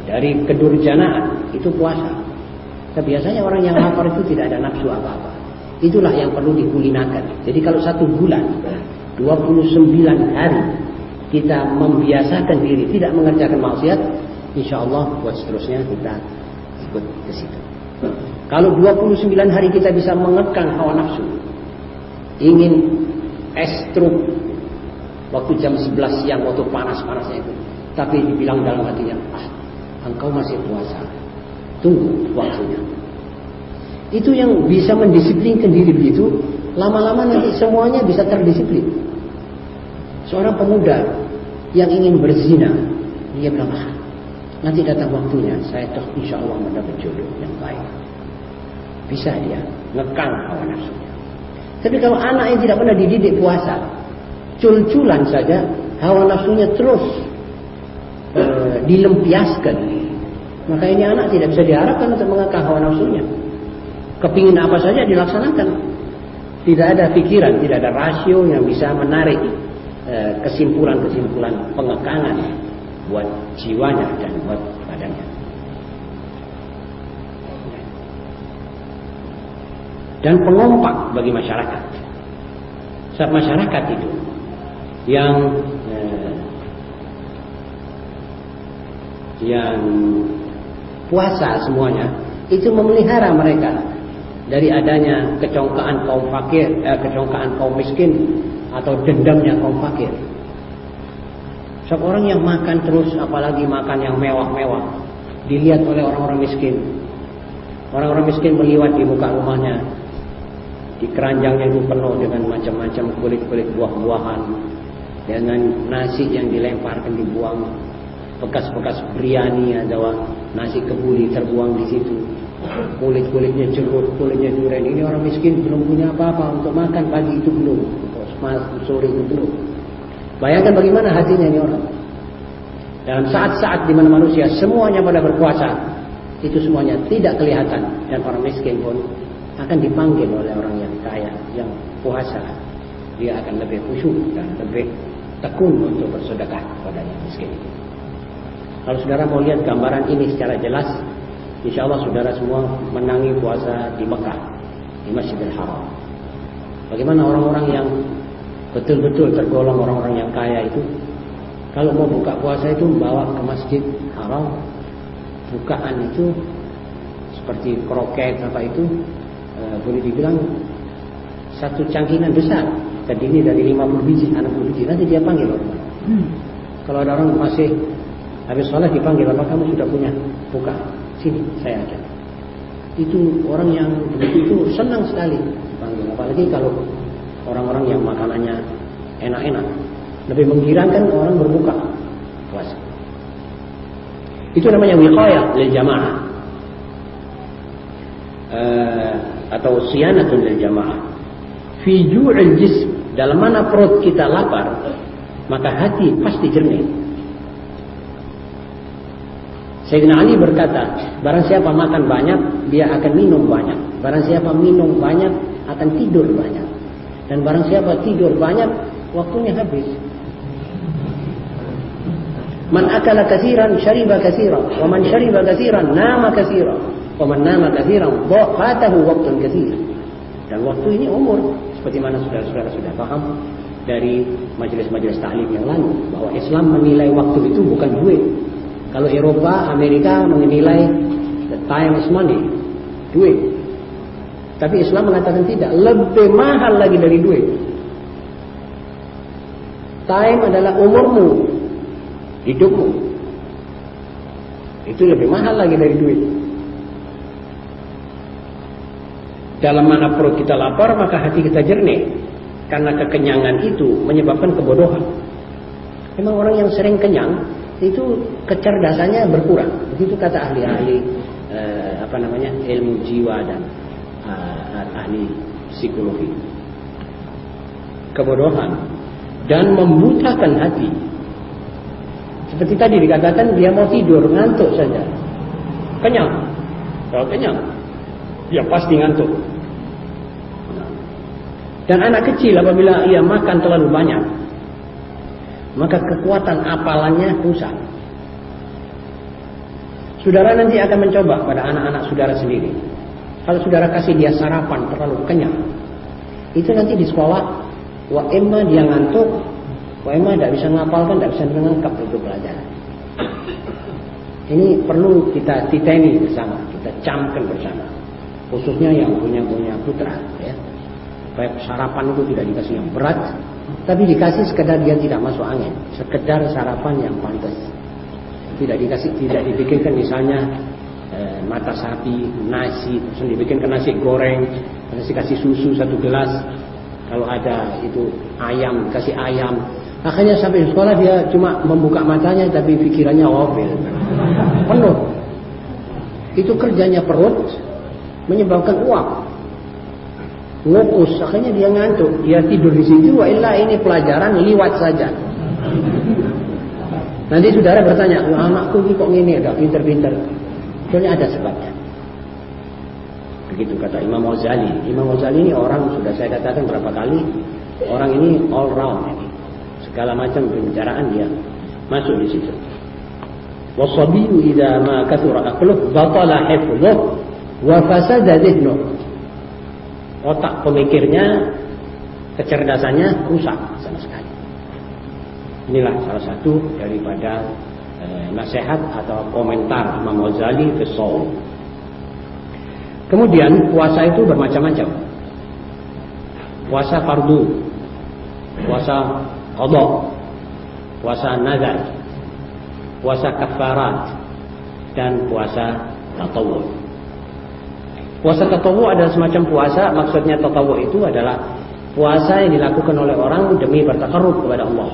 dari kedurjanaan. Itu puasa. Tapi biasanya orang yang lapar itu tidak ada nafsu apa-apa. Itulah yang perlu dikulinakan. Jadi kalau 1 bulan 29 hari kita membiasakan diri tidak mengerjakan maksiat, insya Allah buat seterusnya kita ikut ke situ. Kalau 29 hari kita bisa mengekang hawa nafsu, ingin es-truk waktu jam 11 siang, waktu panas-panasnya itu, tapi dibilang dalam hatinya, engkau masih puasa, tunggu waktunya. Itu yang bisa mendisiplinkan diri begitu, lama-lama nanti semuanya bisa terdisiplin. Seorang pemuda yang ingin berzina, dia bilang, nanti datang waktunya, saya toh insya Allah mendapat jodoh yang baik. Bisa dia ngekang hawa nafsunya. Tapi kalau anak yang tidak pernah dididik puasa, cul-culan saja, hawa nafsunya terus dilempiaskan, maka ini anak tidak bisa diharapkan untuk mengekang hawa nafsunya. Kepingin apa saja dilaksanakan. Tidak ada pikiran, tidak ada rasio yang bisa menarik kesimpulan-kesimpulan pengekangan buat jiwanya dan buat badannya. Dan pengompak bagi masyarakat. Saat masyarakat itu yang puasa semuanya, itu memelihara mereka dari adanya kecongkaan kaum fakir, kecongkaan kaum miskin, atau dendamnya kaum fakir. Seorang yang makan terus, apalagi makan yang mewah-mewah, dilihat oleh orang-orang miskin, Orang-orang miskin meliwat di muka rumahnya, di keranjangnya itu penuh dengan macam-macam kulit-kulit buah-buahan, dengan nasi yang dilemparkan dibuang, bekas-bekas biryani atau nasi kebuli terbuang di situ, kulit-kulitnya jeruk, kulitnya durian. Ini orang miskin belum punya apa-apa untuk makan pagi itu belum, sore itu belum. Bayangkan bagaimana hatinya ini orang. Dalam saat-saat di mana manusia semuanya pada berpuasa, itu semuanya tidak kelihatan, dan orang miskin pun akan dipanggil oleh orang yang kaya, yang puasa. Dia akan lebih khusyuk dan lebih tekun untuk bersedekah kepada yang miskin. Kalau saudara mau lihat gambaran ini secara jelas, insya Allah saudara semua menangi puasa di Mekah, di Masjidil Haram. Bagaimana orang-orang yang betul-betul tergolong orang-orang yang kaya itu, kalau mau buka puasa itu membawa ke Masjid Haram, bukaan itu seperti kroket apa itu, boleh dibilang satu cangkingan besar, terdiri dari 50 biji, 60 biji. Nanti dia panggil orang. Kalau ada orang masih habis sholat dipanggil, apa kamu sudah punya buka? Sini, saya ada. Itu orang yang begitu senang sekali dipanggil. Apalagi kalau orang-orang yang makanannya enak-enak, lebih menggirangkan orang berbuka puasa. Itu namanya wiqayah lil jamaah, atau siyanatun lil jamaah. Fi ju'il jism, dalam mana perut kita lapar, maka hati pasti jernih. Sayyidina Ali berkata, barang siapa makan banyak, dia akan minum banyak. Barang siapa minum banyak, akan tidur banyak. Dan barang siapa tidur banyak, waktunya habis. Man akala katsiran syariba katsiran, wa man syariba katsiran nama katsiran, wa man nama katsiran fatahu waqtun katsir. Dan waktu ini umur, seperti mana saudara-saudara sudah paham dari majelis-majelis ta'lim yang lalu, bahwa Islam menilai waktu itu bukan duit. Kalau Eropa, Amerika menilai the time is money, duit. Tapi Islam mengatakan tidak, lebih mahal lagi dari duit. Time adalah umurmu, hidupmu. Itu lebih mahal lagi dari duit. Dalam mana perut kita lapar, maka hati kita jernih. Karena kekenyangan itu menyebabkan kebodohan. Memang orang yang sering kenyang itu kecerdasannya berkurang. Begitu kata ahli-ahli ilmu jiwa dan ahli psikologi. Kebodohan dan membutakan hati. Seperti tadi dikatakan, dia mau tidur, ngantuk saja. Kenyang. Kalau kenyang, dia pasti ngantuk. Dan anak kecil apabila ia makan terlalu banyak, maka kekuatan apalannya rusak. Saudara nanti akan mencoba pada anak-anak saudara sendiri. Kalau saudara kasih dia sarapan terlalu kenyang, itu nanti di sekolah, wa emma dia ngantuk, wa emma tidak bisa ngapalkan, tidak bisa menangkap itu pelajaran. Ini perlu kita titeni bersama, kita camkan bersama, khususnya yang punya putra, ya. Supaya sarapan itu tidak dikasih yang berat, tapi dikasih sekedar dia tidak masuk angin, sekedar sarapan yang pantas. Tidak dipikirkan misalnya mata sapi, nasi, terus dibikinkan nasi goreng, terus dikasih susu 1 gelas. Kalau ada itu ayam, kasih ayam. Akhirnya sampai di sekolah dia cuma membuka matanya, tapi pikirannya wafil, penuh. Itu kerjanya perut, menyebabkan uap, ngukus. Akhirnya dia ngantuk, dia tidur di situ. Wailah ini pelajaran liwat saja. Nanti saudara bertanya, anakku ini kok gini, agak pinter-pinter. Soalnya ada sebabnya. Begitu kata Imam Ghazali. Imam Ghazali ini orang, sudah saya katakan berapa kali, orang ini all round ini. Segala macam pembicaraan dia masuk di situ. Wasabiyyu idza ma kathura aqluhu batala hifdhuhu wa fasada dhihnuhu. Otak pemikirnya, kecerdasannya rusak sama sekali. Inilah salah satu daripada nasihat atau komentar Imam Ghazali fi Shaum. Kemudian puasa itu bermacam-macam. Puasa fardu, puasa qada, puasa nazar, puasa kafarat, dan puasa tatawwu. Puasa tatawwu adalah semacam puasa, maksudnya tatawwu itu adalah puasa yang dilakukan oleh orang demi bertakarrub kepada Allah.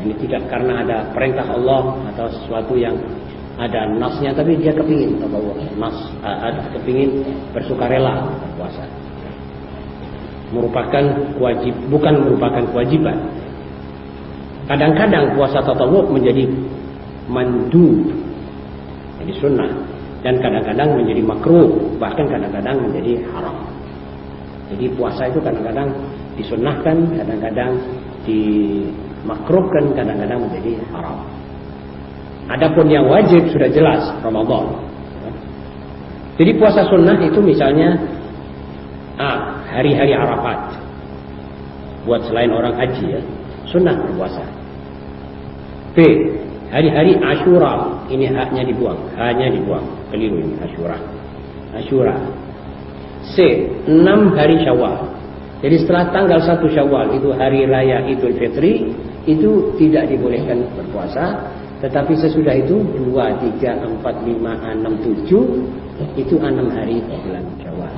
Ini tidak karena ada perintah Allah atau sesuatu yang ada nasnya, tapi dia kepingin tatawwu, ada kepingin bersukarela berpuasa. Merupakan wajib, bukan merupakan kewajiban. Kadang-kadang puasa tatawwu menjadi mandub, jadi sunnah, dan kadang-kadang menjadi makruh, bahkan kadang-kadang menjadi haram. Jadi puasa itu kadang-kadang disunnahkan, kadang-kadang dimakruhkan, kadang-kadang menjadi haram. Adapun yang wajib sudah jelas Ramadan. Jadi puasa sunnah itu misalnya hari-hari Arafat. Buat selain orang haji ya, sunnah berpuasa. B, hari-hari Asyura, ini haknya dibuang, hanya dibuang, keliru ini Asyura. C, 6 hari Syawal. Jadi setelah tanggal 1 Syawal itu hari raya Idul Fitri, itu tidak dibolehkan berpuasa, tetapi sesudah itu 2, 3, 4, 5, 6, 7 itu 6 hari bulan Syawal.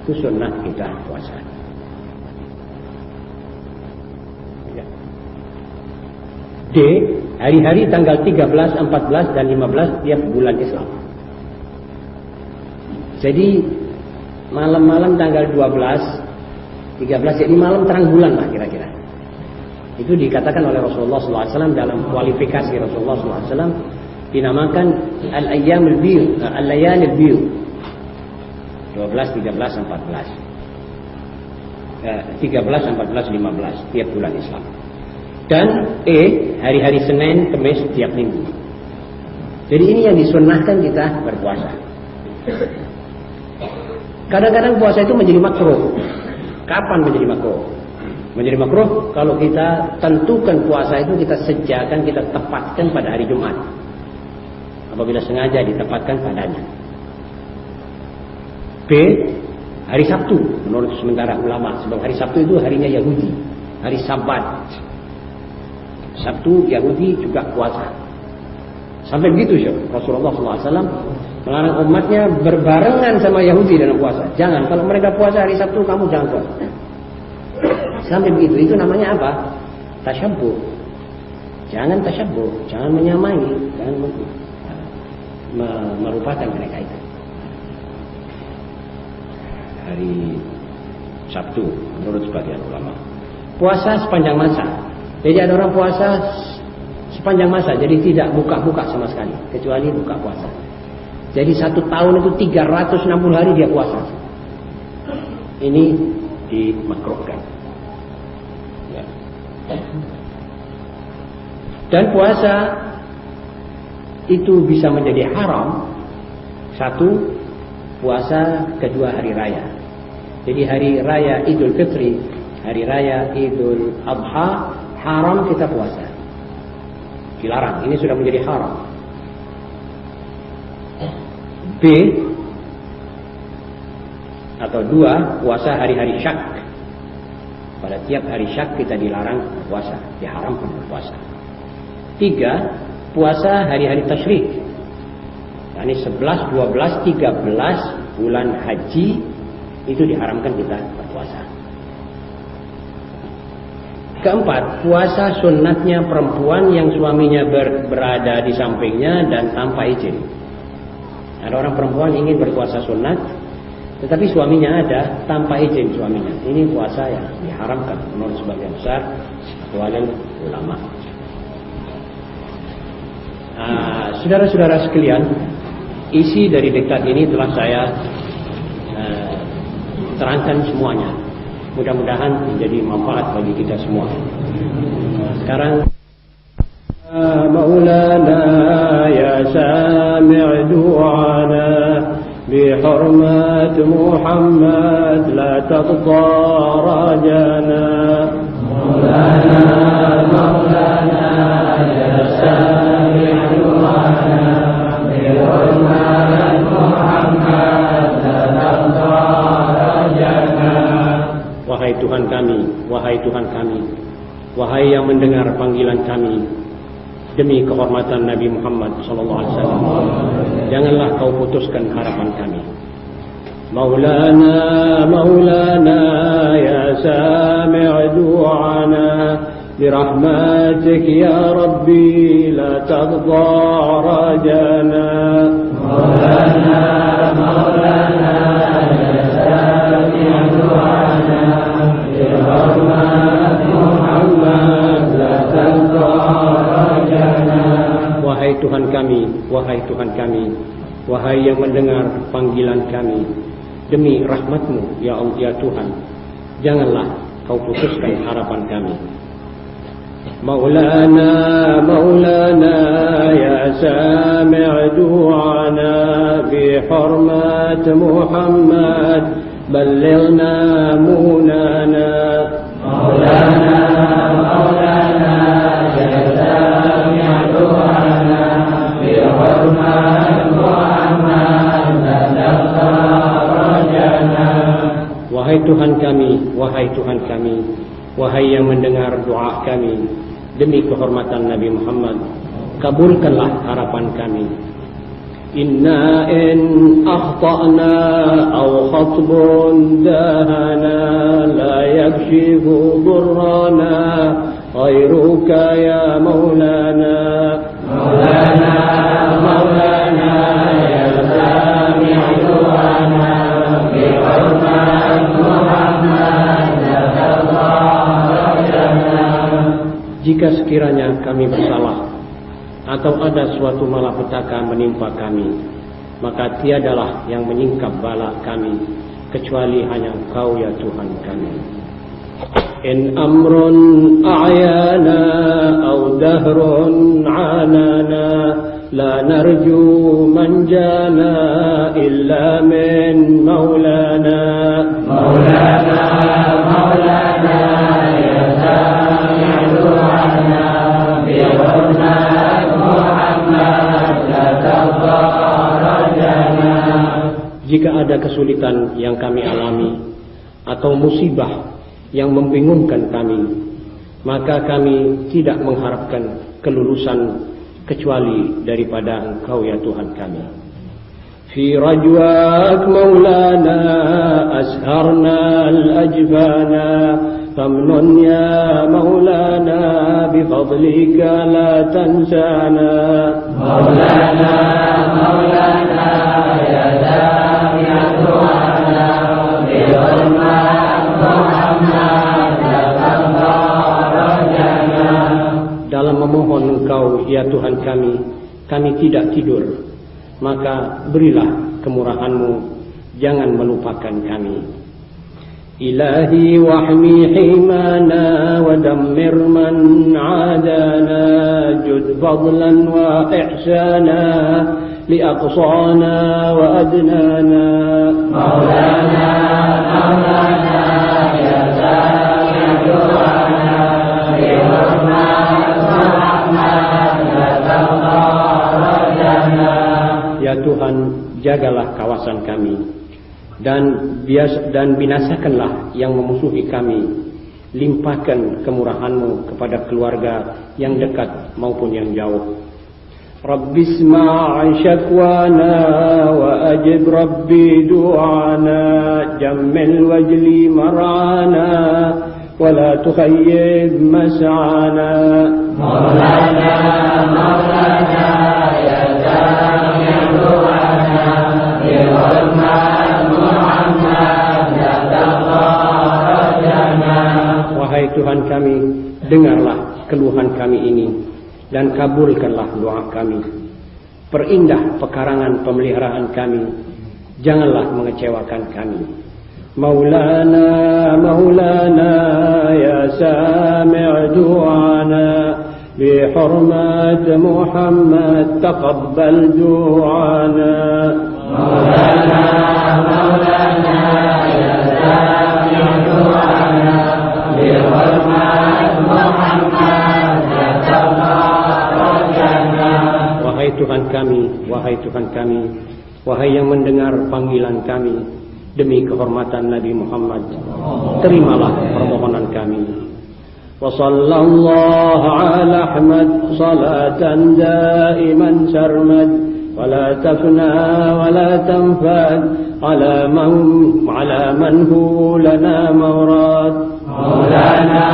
Itu sunnah kita puasa. D, hari-hari tanggal 13, 14, dan 15 tiap bulan Islam. Jadi malam-malam tanggal 12, 13, jadi malam terang bulan lah kira-kira. Itu dikatakan oleh Rasulullah SAW dalam kualifikasi Rasulullah SAW, dinamakan al-ayyamul biyu, al-layalil biyu. 12, 13, 14. 13, 14, 15 tiap bulan Islam. Dan E, hari-hari Senin, Kamis tiap minggu. Jadi ini yang disunnahkan kita berpuasa. Kadang-kadang puasa itu menjadi makruh. Kapan menjadi makruh? Menjadi makruh kalau kita tentukan puasa itu kita sejahkan, kita tepatkan pada hari Jumat. Apabila sengaja ditempatkan padanya. B, hari Sabtu menurut sementara ulama. Sebab hari Sabtu itu harinya Yahudi, hari Sabat. Sabtu Yahudi juga puasa. Sampai begitu ya Rasulullah SAW melarang umatnya berbarengan sama Yahudi dalam puasa. Jangan, kalau mereka puasa hari Sabtu kamu jangan puasa. Sampai begitu. Itu namanya apa? Tasyabbuh. Jangan tasyabbuh, jangan menyamai, jangan merupakan mereka itu. Hari Sabtu menurut sebagian ulama. Puasa sepanjang masa. Jadi ada orang puasa sepanjang masa, jadi tidak buka-buka sama sekali, kecuali buka puasa. Jadi 1 tahun itu 360 hari dia puasa. Ini dimakruhkan. Ya. Dan puasa itu bisa menjadi haram. 1, puasa kedua hari raya. Jadi hari raya Idul Fitri, hari raya Idul Adha, haram kita puasa. Dilarang, ini sudah menjadi haram. B, atau 2, puasa hari-hari syak. Pada tiap hari syak kita dilarang puasa, diharamkan berpuasa. 3, puasa hari-hari tasyrik. Yani 11, 12, 13 bulan haji itu diharamkan kita berpuasa. 4, puasa sunnatnya perempuan yang suaminya berada di sampingnya dan tanpa izin. Ada orang perempuan ingin berpuasa sunnat, tetapi suaminya ada tanpa izin suaminya. Ini puasa yang diharamkan menurut sebagian besar ulama. Saudara-saudara sekalian, isi dari diktat ini telah saya terangkan semuanya. Mudah-mudahan menjadi manfaat bagi kita semua. Sekarang Maulana ya sami' du'ana bihurmat Muhammad la taqta rajana. Maulana ya sami' du'ana bihurmat Muhammad la taqta rajana. Wahai Tuhan kami, wahai Tuhan kami, wahai yang mendengar panggilan kami, demi kehormatan Nabi Muhammad SAW, janganlah kau putuskan harapan kami. Maulana, Maulana, ya sami' du'ana, birahmatik ya Rabbi, la taghdha rajana. Maulana, Maulana, ya sami' du'ana, birahmatik Muhammad, la taghdha rajana. Wahai Tuhan kami, wahai Tuhan kami, wahai yang mendengar panggilan kami, demi rahmat-Mu ya Allah, ya Tuhan, janganlah kau putuskan harapan kami. Maulana, Maulana, ya sami' du'ana, bi hurmat Muhammad, ballighna munana. Maulana, Maulana, ya sami' du'ana, bi hurmat Muhammad, ballighna. Wahai Tuhan kami, wahai Tuhan kami, wahai yang mendengar doa kami, demi kehormatan Nabi Muhammad, kabulkanlah harapan kami. Inna in akhta'na aw khatbun dahana, la yakshifu durrana ghayruka ya Maulana. Maulana, Maulana, ya sami' du'ana, bi hurmat Muhammad, la taghdha rajana. Jika sekiranya kami bersalah atau ada suatu malapetaka menimpa kami, maka tiadalah yang menyingkap bala kami kecuali hanya Engkau ya Tuhan kami. In amrun a'yana aw dahrun 'anana, la narju manjana illa min Maulana. Maulana, Maulana, ya sami' du'ana, bi hurmat Muhammad, la taghdha rajana. Jika ada kesulitan yang kami alami atau musibah yang membingungkan kami, maka kami tidak mengharapkan kelulusan kecuali daripada Engkau ya Tuhan kami. Fi rajwak Maulana asharna al-ajbana, famnun ya Maulana, bifadlika la tansana. Maulana, Maulana, ya sami' du'ana, bi hurmat Muhammad, la taghdha rajana. Dalam memohon Engkau ya Tuhan kami tidak tidur, maka berilah kemurahan-Mu, jangan melupakan kami. Ilahi wahmi himana, wa dammir man adana, jud fadlan wa ihsana, li aqsana wa adnana. Maulana, Maulana, ya sami' du'ana, bi hurmat Muhammad, la taghdha rajana. Ya Tuhan, jagalah kawasan kami dan binasakanlah yang memusuhi kami. Limpahkan kemurahan-Mu kepada keluarga yang dekat maupun yang jauh. Rabbi isma' syakwana wa ajib Rabbi du'ana, jammil wajli mar'ana, wa la tukhayyib mas'ana. Maulana, Maulana, ya sami' du'ana, bi hurmat Muhammad, la taghdha rajana. Wahai Tuhan kami, dengarlah keluhan kami ini dan kabulkanlah doa kami. Perindah pekarangan pemeliharaan kami, janganlah mengecewakan kami. Maulana, Maulana, ya sami' du'ana, bi hurmat Muhammad, taqabbal du'ana. Maulana, Maulana, ya sami' du'ana, bi hurmat Muhammad, la taghdha rajana. Wahai Tuhan kami, wahai Tuhan kami, wahai yang mendengar panggilan kami, demi kehormatan Nabi Muhammad, terimalah permohonan kami. وصلى الله على أحمد صلاة دائما سرمد ولا تفنى ولا تنفد على من هو لنا مورد مولانا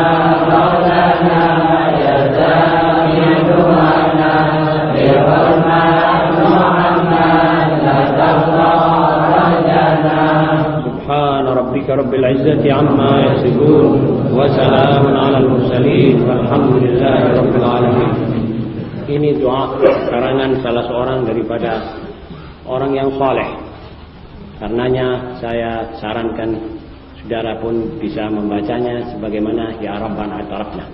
يا زاهد معنا بحرمة محمد لا ترضى رجانا سبحان ربك رب العزة عما يصفون وسلام على المرسلين والحمد لله رب العالمين. Ini doa karangan salah seorang daripada orang yang saleh. Karenanya saya sarankan saudara pun bisa membacanya sebagaimana Ya Rabbana Atarafna.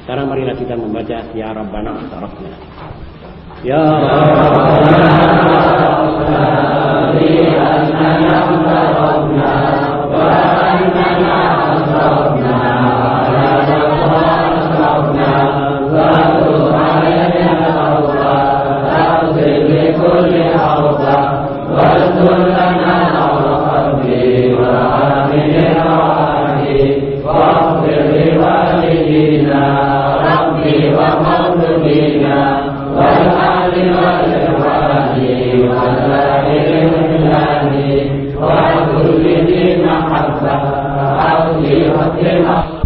Sekarang marilah kita membaca Ya Rabbana Atarafna. Ya Rabbana Atarafna wa annana asrafna ala asrafna wa tu'alayna awra ta'zir li kulli awra wa sunnana awrabi wa amini awrabi wa aghfir li walidina rabbi wa mawludina wal ahli wal ikhwani wa sa'iril ihlani wa kulli mahabbah awli wa